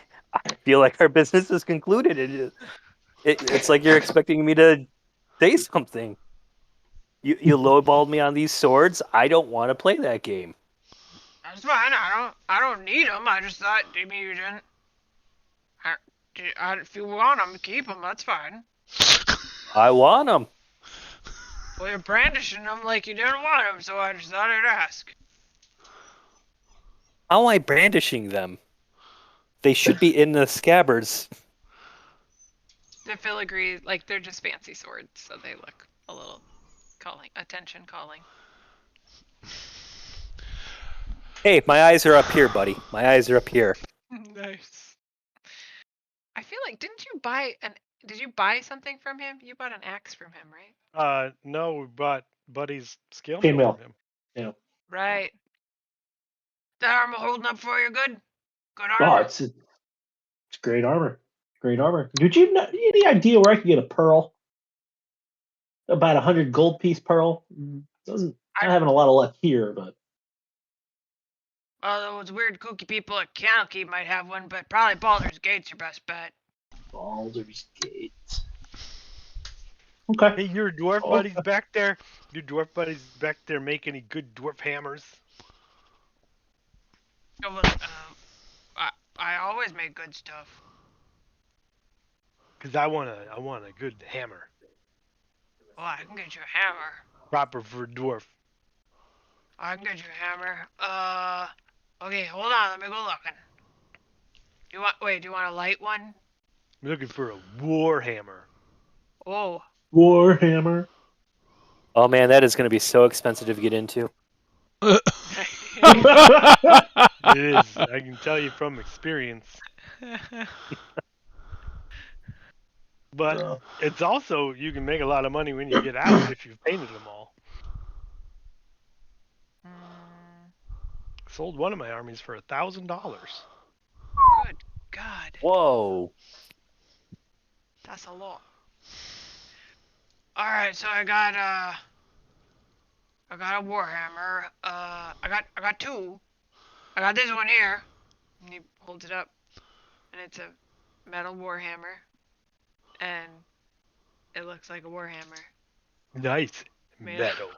feel like our business is concluded. It's like you're expecting me to say something. You lowballed me on these swords. I don't want to play that game. That's fine. I don't need them. I just thought maybe you didn't. If you want them, keep them. That's fine. I want them. Well, you're brandishing them like you didn't want them, so I just thought I'd ask. How am I brandishing them? They should be in the scabbards. The filigree, like they're just fancy swords, so they look a little attention calling. Hey, my eyes are up here, buddy. My eyes are up here. Nice. I feel like did you buy something from him? You bought an axe from him, right? No, we bought Buddy's scale Chainmail. mail from him. Yeah. Right. That armor holding up for you good? Good Oh, armor. it's great armor. Great armor. Did you know any idea where I could get a pearl? About 100 gold piece pearl. I'm having a lot of luck here, but Well, those weird kooky people at Candlekeep might have one, but probably Baldur's Gate's your best bet. Baldur's Gate. Okay. Hey, your dwarf buddies back there? Your dwarf buddies back there make any good dwarf hammers? Oh, well, I always make good stuff. Cause I want a good hammer. Oh, I can get you a hammer. Proper for a dwarf. I can get you a hammer. Okay, hold on. Let me go looking. Do you want a light one? I'm looking for a war hammer. Oh. Warhammer. Oh man, that is going to be so expensive to get into. It is. I can tell you from experience. But it's also, you can make a lot of money when you get out if you've painted them all. Sold one of my armies for $1,000. Good God. Whoa. That's a lot. Alright, so I got a warhammer. I got two. I got this one here. And he holds it up. And it's a metal warhammer. And it looks like a warhammer. Nice. Man. Metal.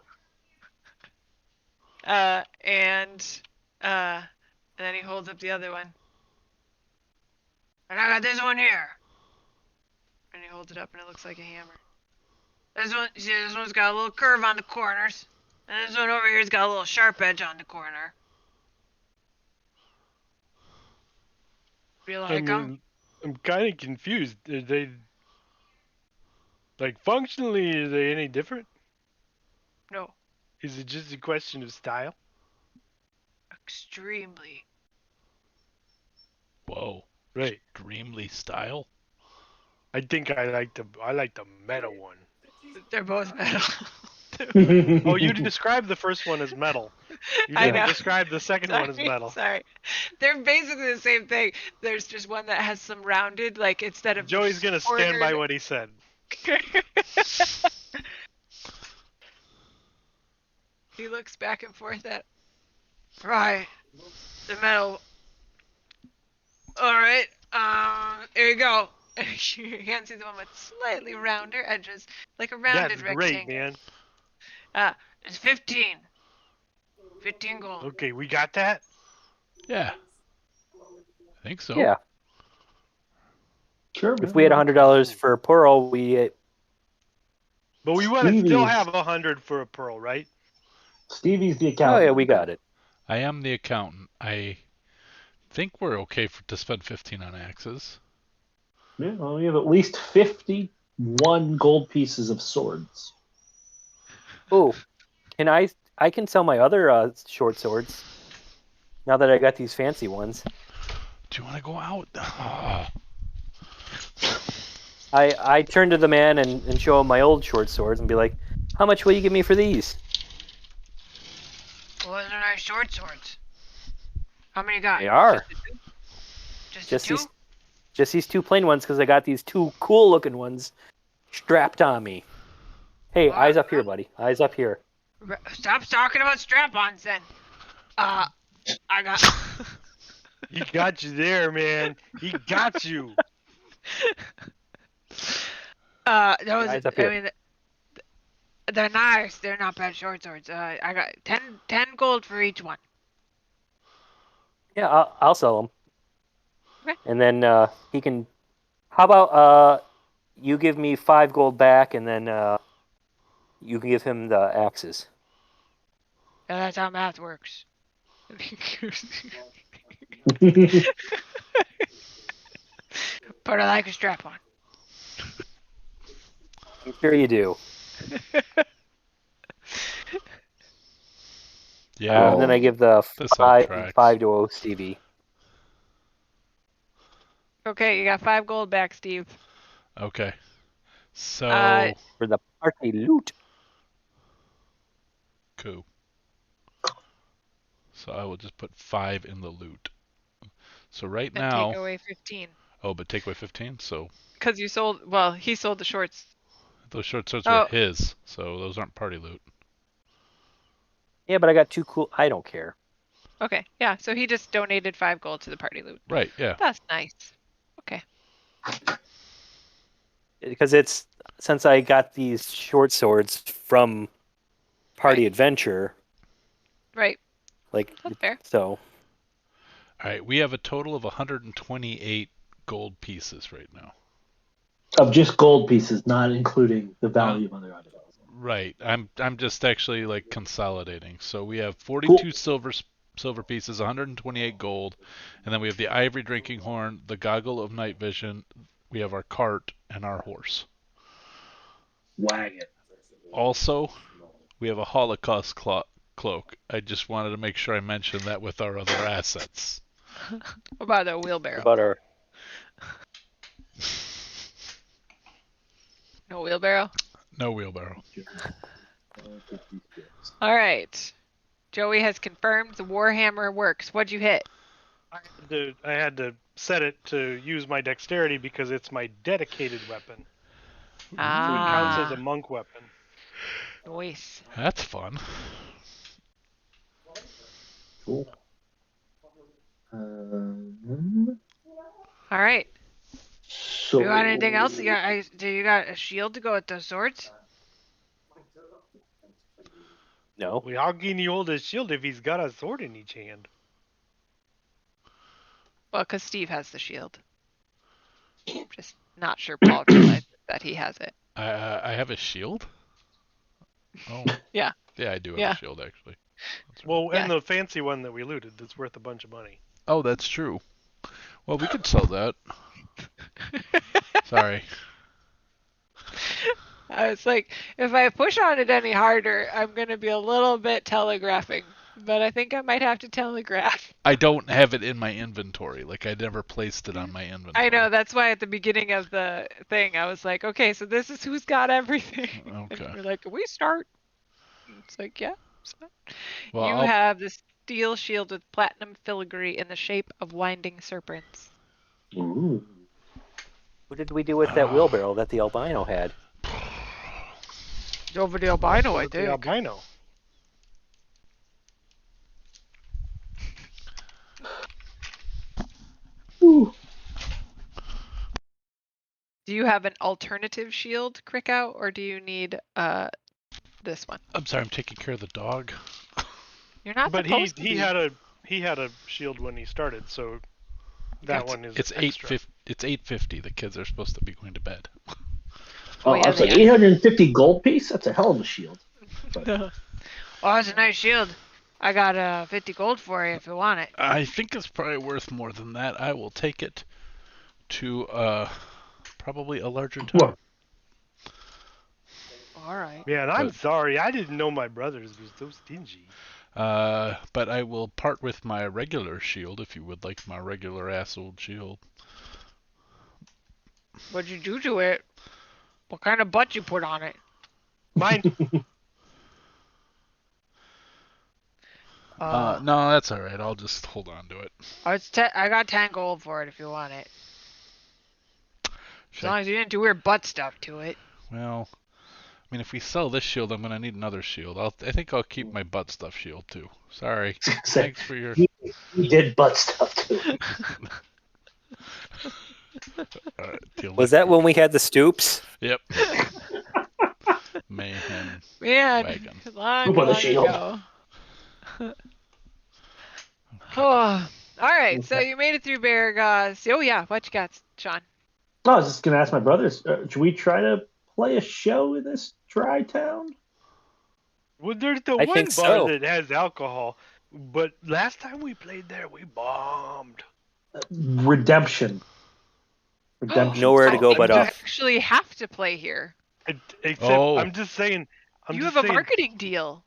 And then he holds up the other one. And I got this one here. And he holds it up and it looks like a hammer. This one's got a little curve on the corners. And this one over here's got a little sharp edge on the corner. You like them? I'm kind of confused. Are they, like, functionally, are they any different? No. Is it just a question of style? Extremely. Whoa. Right. Extremely style? I think I like the metal one. They're both metal. Oh, you described the first one as metal. You I didn't know. describe the second one as metal. Sorry. They're basically the same thing. There's just one that has some rounded, like instead of Joey's gonna stand by what he said. He looks back and forth at. Right. The metal. Alright. Here you go. You can see the one with slightly rounder edges. Like a rounded That's great, rectangle. man. It's 15. 15 gold. Okay, we got that. Yeah. I think so. Yeah. Sure. If we had $100 for a pearl, But we want to still Stevie's- have 100 for a pearl, right? Stevie's the oh accountant. yeah, we got it. I am the accountant. I think we're okay to spend 15 on axes. Yeah, well, we have at least 51 gold pieces of swords. Oh, I can sell my other short swords now that I got these fancy ones. Do you want to go out? Oh. I turn to the man and show him my old short swords and be like, how much will you give me for these? Well, those are nice short swords. How many you got? They are. Just the two? Just these two plain ones because I got these two cool looking ones strapped on me. Hey, What? eyes up here, buddy. Eyes up here. Stop talking about strap-ons then. I got. He got you there, man. He got you. Those. Eyes up I here. mean, they're nice. They're not bad short swords. I got 10 gold for each one. Yeah, I'll sell them. Okay. And then he can. How about you give me 5 gold back, and then you can give him the axes. Yeah, that's how math works. But I like a strap-on. I'm sure you do. Yeah. And then I give the This all tracks. 5 to Stevie. Okay, you got 5 gold back, Steve. Okay. So For the party loot. cool. So I will just put 5 in the loot. So right And now. take away 15. Oh, but take away 15. So Because you sold. Well, he sold the shorts. those short swords Oh. were his. So those aren't party loot. Yeah, but I got 2 cool. I don't care. Okay, yeah. So he just donated 5 gold to the party loot. Right. Yeah. That's nice. Okay. Because it's since I got these short swords from Party Adventure. Right. Like That's fair. so. All right. We have a total of 128 gold pieces right now. Of just gold pieces, not including the value of other items. Right. I'm just actually like consolidating. So we have 42 silver pieces, 128 gold, and then we have the ivory drinking horn, the goggle of night vision, we have our cart and our horse. Wagon. Also, we have a Holocaust cloak. I just wanted to make sure I mentioned that with our other assets. What about a wheelbarrow? About our No wheelbarrow? No wheelbarrow. All right. Joey has confirmed the Warhammer works. What'd you hit? I had to set it to use my dexterity because it's my dedicated weapon. So it counts as a monk weapon. Nice. That's fun. Cool. All right. So, You got anything else? Do you got a shield to go with those swords? no. Well, how can he hold his shield if he's got a sword in each hand? Well, because Steve has the shield. Just not sure Paul realized that he has it. I have a shield? Oh. Yeah. Yeah, I do have Yeah. a shield actually. That's right. Well, Yeah. and the fancy one that we looted that's worth a bunch of money. Oh, that's true. Well, we could sell that. Sorry. I was like, if I push on it any harder, I'm going to be a little bit telegraphing. But I think I might have to telegraph. I don't have it in my inventory. Like, I never placed it on my inventory. I know, that's why at the beginning of the thing, I was like, okay, so this is who's got everything. Okay. And we're like, we start. It's like, yeah. So. Well, You I'll- have the steel shield with platinum filigree in the shape of winding serpents. Ooh. What did we do with that wheelbarrow that the albino had? It's over the albino, I With the think. albino. Ooh. Do you have an alternative shield, Crickout, or do you need this one. I'm sorry, I'm taking care of the dog. You're not But supposed to he be. had a shield when he started, so that one is It's extra. It's 8:50. The kids are supposed to be going to bed. Oh, yeah, it's like they- 850 gold piece. That's a hell of a shield. Oh, that's a nice shield. I got 50 gold for you if you want it. I think it's probably worth more than that. I will take it to probably a larger town. Well, All right. Man, I'm But- sorry. I didn't know my brothers were so stingy. But I will part with my regular shield if you would like my regular ass old shield. What'd you do to it? What kind of butt you put on it? Mine. No, that's all right. I'll just hold on to it. I got 10 gold for it if you want it. As long as you didn't do weird butt stuff to it. Well, I mean, if we sell this shield, I'm gonna need another shield. I think I'll keep my butt stuff shield too. Sorry. Thanks for your. He did butt stuff too. Was that when we had the stoops? Yep. Mayhem Man, wagon. long, Poop on the long shield. ago. Oh, all right. So you made it through Baragos. Oh yeah, what you got, Sean? I was just gonna ask my brothers. Should we try to play a show in this dry town? Well, there's the I one think bar so. that has alcohol, but last time we played there, we bombed. Redemption. Redemption. Nowhere to I go think but you up. actually have to play here. Except, Oh. I'm just saying. You have a marketing deal.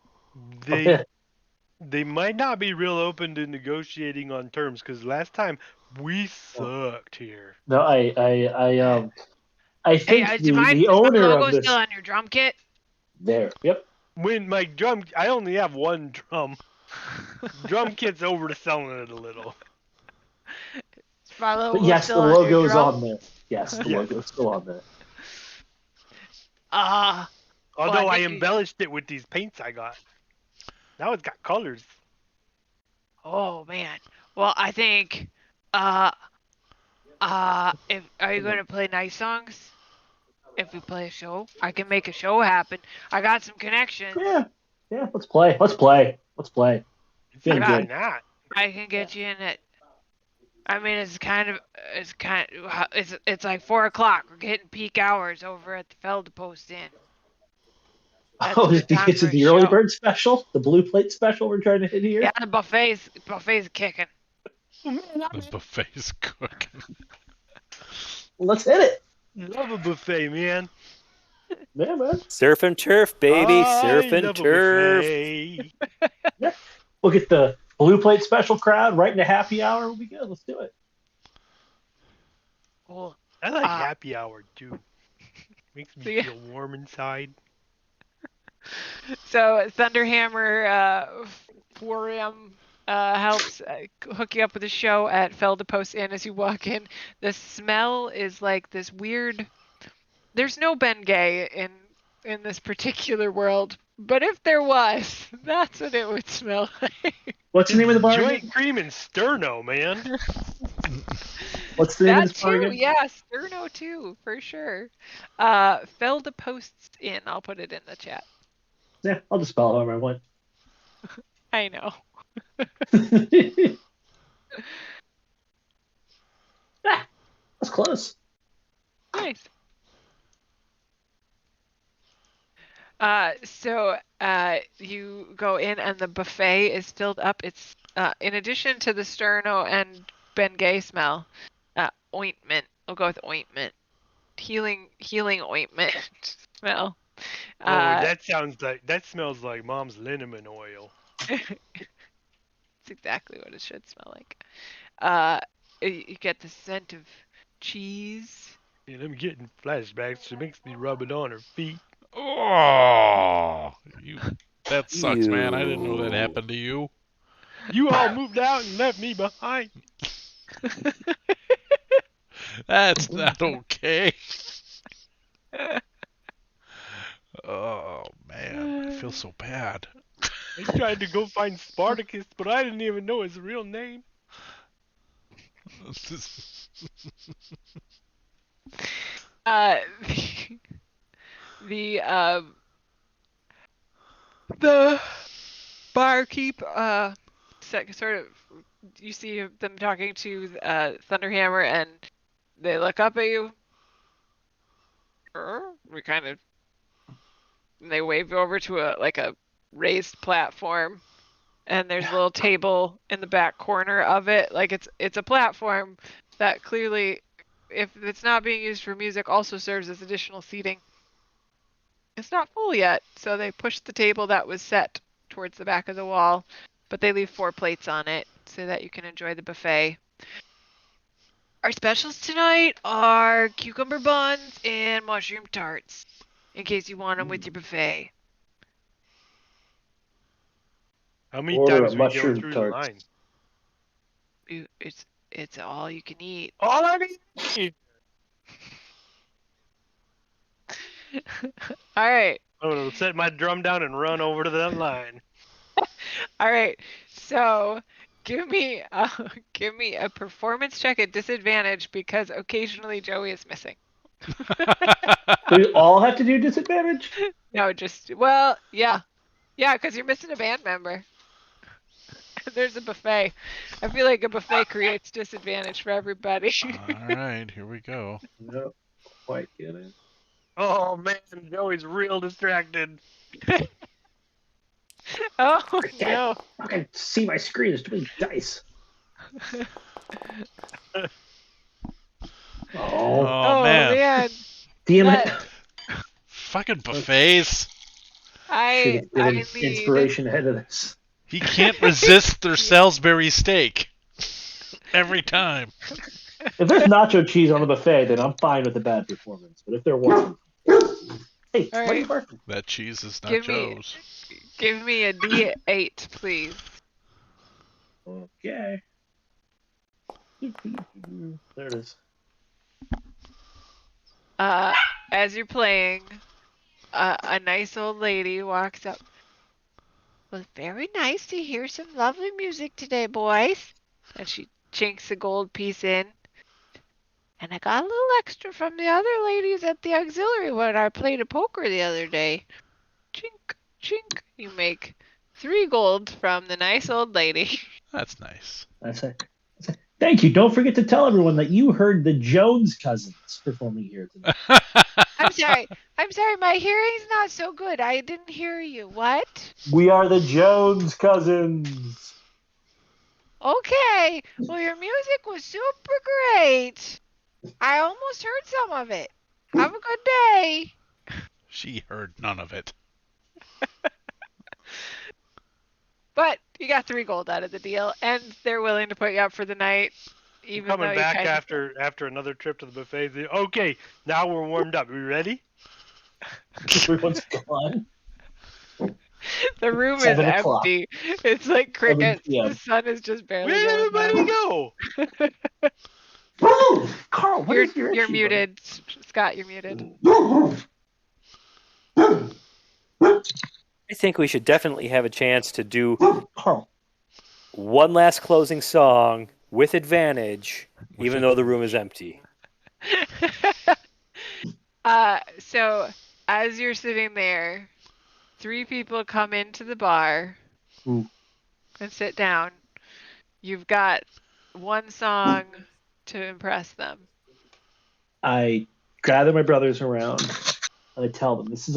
They might not be real open to negotiating on terms because last time we sucked here. No, I think Hey, do you mind the if my owner logo of this still on your drum kit? there. Yep. When my drum, I only have one drum. Drum kit's overselling it a little. Is my logo But yes, the still on your logo's drum? on there. Yes, the Yes. logo's still on there. Although I think you- embellished it with these paints I got. Now it's got colors. Oh man. Well, I think if are you going to play nice songs? If we play a show, I can make a show happen. I got some connections. Yeah. Yeah, let's play. Let's play. Let's play. Feeling Why good. not? I can get you in it. I mean, it's like 4 o'clock. We're getting peak hours over at the Feldepost Inn. That's Oh, the is it time because for of a the early show. bird special? The blue plate special we're trying to hit here? Yeah, the buffet's kicking. The buffet's cooking. Let's hit it. Love a buffet, man. Yeah, man. Surf and turf, baby. I Surf and love a turf. buffet. We'll get the blue plate special crowd right into happy hour. We'll be good. Let's do it. Cool. I like happy hour too. Makes me So, yeah. feel warm inside. So Thunderhammer 4M helps hook you up with a show at Feldepost Inn as you walk in. The smell is like this weird. There's no Bengay in this particular world, but if there was, that's what it would smell like. What's the name of the bar? Joint again? cream and sterno, man. What's the name of That this bar too, again? yeah, Sterno too, for sure. Feldepost Inn. I'll put it in the chat. Yeah, I'll just spell it however I want. I know. That's close. Nice. So you go in and the buffet is filled up. It's in addition to the sterno and Bengay smell, ointment. We'll go with ointment. Healing ointment smell. Oh, that smells like mom's liniment oil. It's exactly what it should smell like. You get the scent of cheese. And I'm getting flashbacks. She makes me rub it on her feet. Oh, that sucks, man. I didn't know that happened to you. You all moved out and left me behind. That's not okay. Oh man, I feel so bad. I tried to go find Spartacus, but I didn't even know his real name. The The barkeep, sort of, you see them talking to Thunderhammer, and they look up at you. We kind of, and they wave over to a raised platform, and there's a little table in the back corner of it. Like it's a platform that clearly, if it's not being used for music, also serves as additional seating. It's not full yet, so they pushed the table that was set towards the back of the wall, but they leave 4 plates on it so that you can enjoy the buffet. Our specials tonight are cucumber buns and mushroom tarts, in case you want them with your buffet. How many Order times a we go mushroom through tart. the line? It's all you can eat. All I need. All right. I'm gonna set my drum down and run over to that line. All right. So give me a performance check at disadvantage because occasionally Joey is missing. Do we all have to do disadvantage? No, yeah, because you're missing a band member. There's a buffet. I feel like a buffet creates disadvantage for everybody. All right, here we go. No, quite get it. Oh man, Joey's real distracted. Oh Dad, no. I can see my screen. There's too many dice. Oh, man. Damn That- it. Fucking buffets. Should I have given need inspiration ahead of this. He can't resist their Salisbury steak. Every time. If there's nacho cheese on the buffet, then I'm fine with the bad performance. But if there wasn't, hey, All what are you right. barking? That cheese is not Give me- Joe's. Give me a D8, please. Okay. There it is. As you're playing, a nice old lady walks up. Well, very nice to hear some lovely music today, boys. And she chinks a gold piece in. And I got a little extra from the other ladies at the auxiliary when I played a poker the other day. Chink, chink. You make 3 gold from the nice old lady. That's nice. That's it. Thank you. Don't forget to tell everyone that you heard the Jones cousins performing here tonight. I'm sorry. My hearing's not so good. I didn't hear you. What? We are the Jones cousins. Okay. Well, your music was super great. I almost heard some of it. Have a good day. She heard none of it. But you got 3 gold out of the deal, and they're willing to put you up for the night, even though Coming you back kind of... after another trip to the buffet. Okay, now we're warmed up. We ready? Everyone's gone. The room is 7 o'clock. empty. It's like crickets. 7 p.m. The sun is just barely Where'd going everybody down. go? Woo! Carl, what is your You're issue, muted. Scott, you're muted. I think we should definitely have a chance to do Carl. one last closing song with advantage, even though the room is empty. So as you're sitting there, 3 people come into the bar Ooh. and sit down. You've got 1 song to impress them. I gather my brothers around and I tell them this is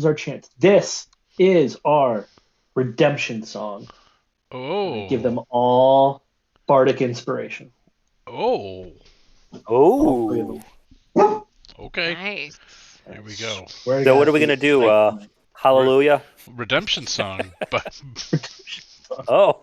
our chance. This is our redemption song. Oh. I give them all bardic inspiration. Oh. All 3 of Oh. them. Okay. Nice. Here we go. So what are we gonna do? Hallelujah. Redemption song. But Oh.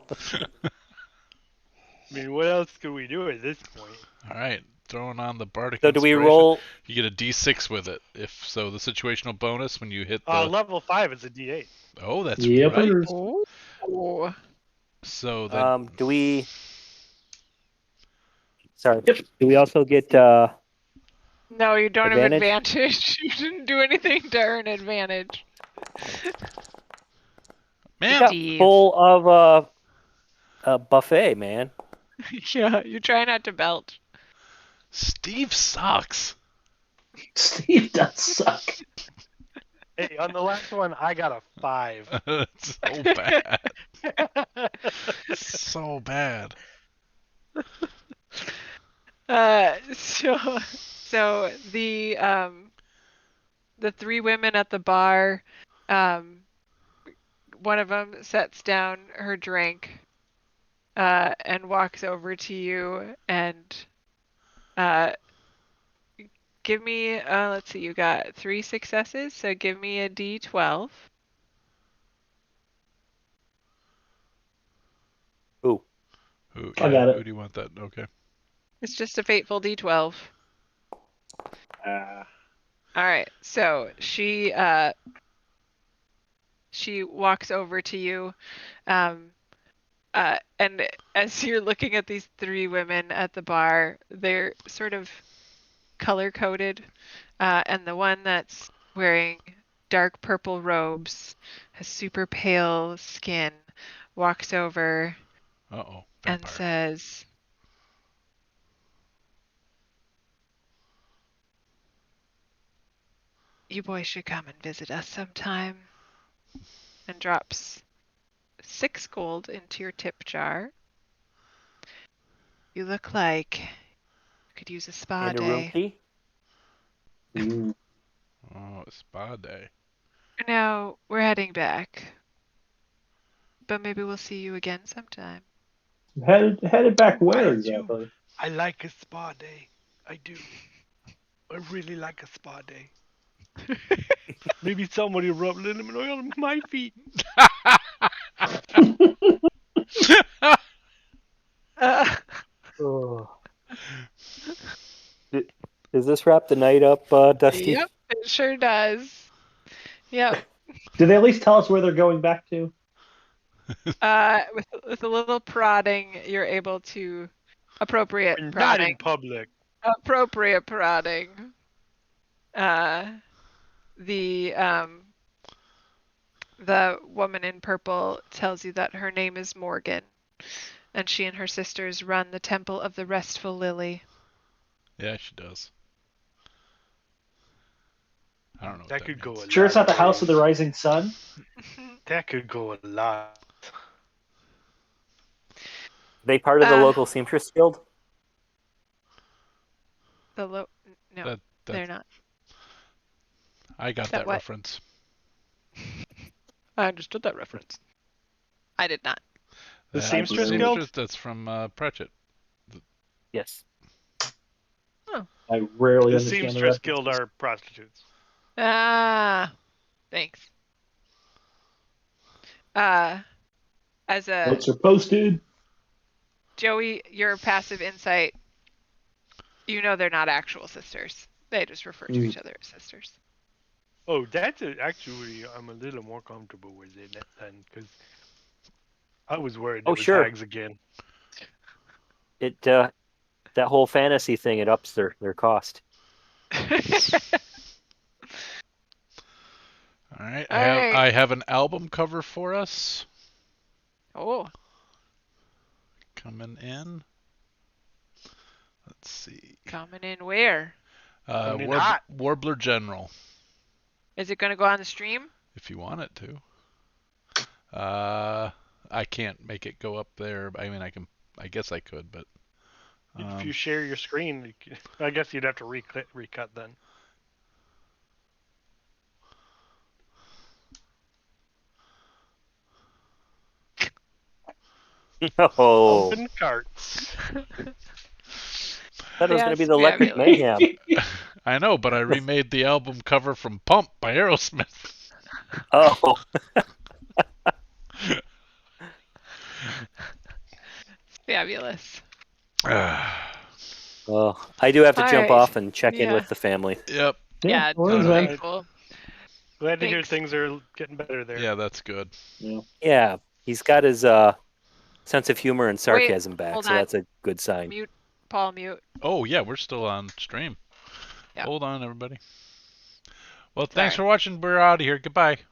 I mean, what else could we do at this point? all right. Throwing on the bardic So do we inspiration. roll? You get a D6 with it. If so, the situational bonus when you hit the. Level 5 is a D8. Oh, that's Yep. right. Oh. So then. Do we? Sorry. Yep. Do we also get? No, you don't have Advantage? advantage. You didn't do anything to earn advantage. We Man, got Steve. full of a buffet, man. Yeah, you try not to belch. Steve sucks. Steve does suck. Hey, on the last one, I got a 5. It's so bad. So bad. So the three women at the bar, one of them sets down her drink, and walks over to you and give me, let's see, you got 3 successes, so give me a D12. Ooh. Who, I got it. Who do you want that? Okay. It's just a fateful D12. Ah. All right, so she walks over to you, and as you're looking at these 3 women at the bar, they're sort of color coded, and the one that's wearing dark purple robes, has super pale skin, walks over Uh-oh. and Vampire. says, "You boys should come and visit us sometime," and drops 6 gold into your tip jar. You look like you could use a spa And a room day. key? Mm. Oh, it's spa day. Now we're heading back, but maybe we'll see you again sometime. Headed back where Why, exactly? I like a spa day. I do. I really like a spa day. Maybe somebody rub liniment oil on my feet. Oh. Does this wrap the night up, Dusty? Yep, it sure does. Yep. Did they at least tell us where they're going back to? With a little prodding, you're able to appropriate Not prodding. in public. Appropriate prodding. The woman in purple tells you that her name is Morgan, and she and her sisters run the Temple of the Restful Lily. Yeah, she does. I don't know what That that could go means. a Sure, it's lot not the of House of the ways. Rising Sun. That could go a lot. They part of the local seamstress guild? No, That they're not. I got That that what? reference. I understood that reference. I did not. The That Seamstress Guild? That's from Pratchett. Yes. I rarely The understand the Seamstress references. Guild are prostitutes. Ah, thanks. As a Notes are posted. Joey, your passive insight, you know they're not actual sisters. They just refer to each other as sisters. Oh, that's actually, I'm a little more comfortable with it then, because I was worried Oh, it was sure. hags again. It that whole fantasy thing, it ups their cost. All right. All right. I have an album cover for us. Oh. Coming in. Let's see. Coming in where? Coming in hot. Warbler General. Is it going to go on the stream? If you want it to. I can't make it go up there. I mean, I guess I could, but. If you share your screen, I guess you'd have to recut then. Oh, Open carts. that was going to be the Yes, Electric fabulous. Mayhem. I know, but I remade the album cover from Pump by Aerosmith. Oh, Fabulous. well, I do have to All jump right. off and check in Yeah. with the family. Yep. Yeah, worries, totally man. cool. Glad to hear Thanks. things are getting better there. Yeah, that's good. Yeah, he's got his sense of humor and sarcasm back, hold so on. that's a good sign. Mute. Paul, mute. Oh, yeah, we're still on stream. Yeah. Hold on, everybody. Well, Sorry. thanks for watching. We're out of here. Goodbye.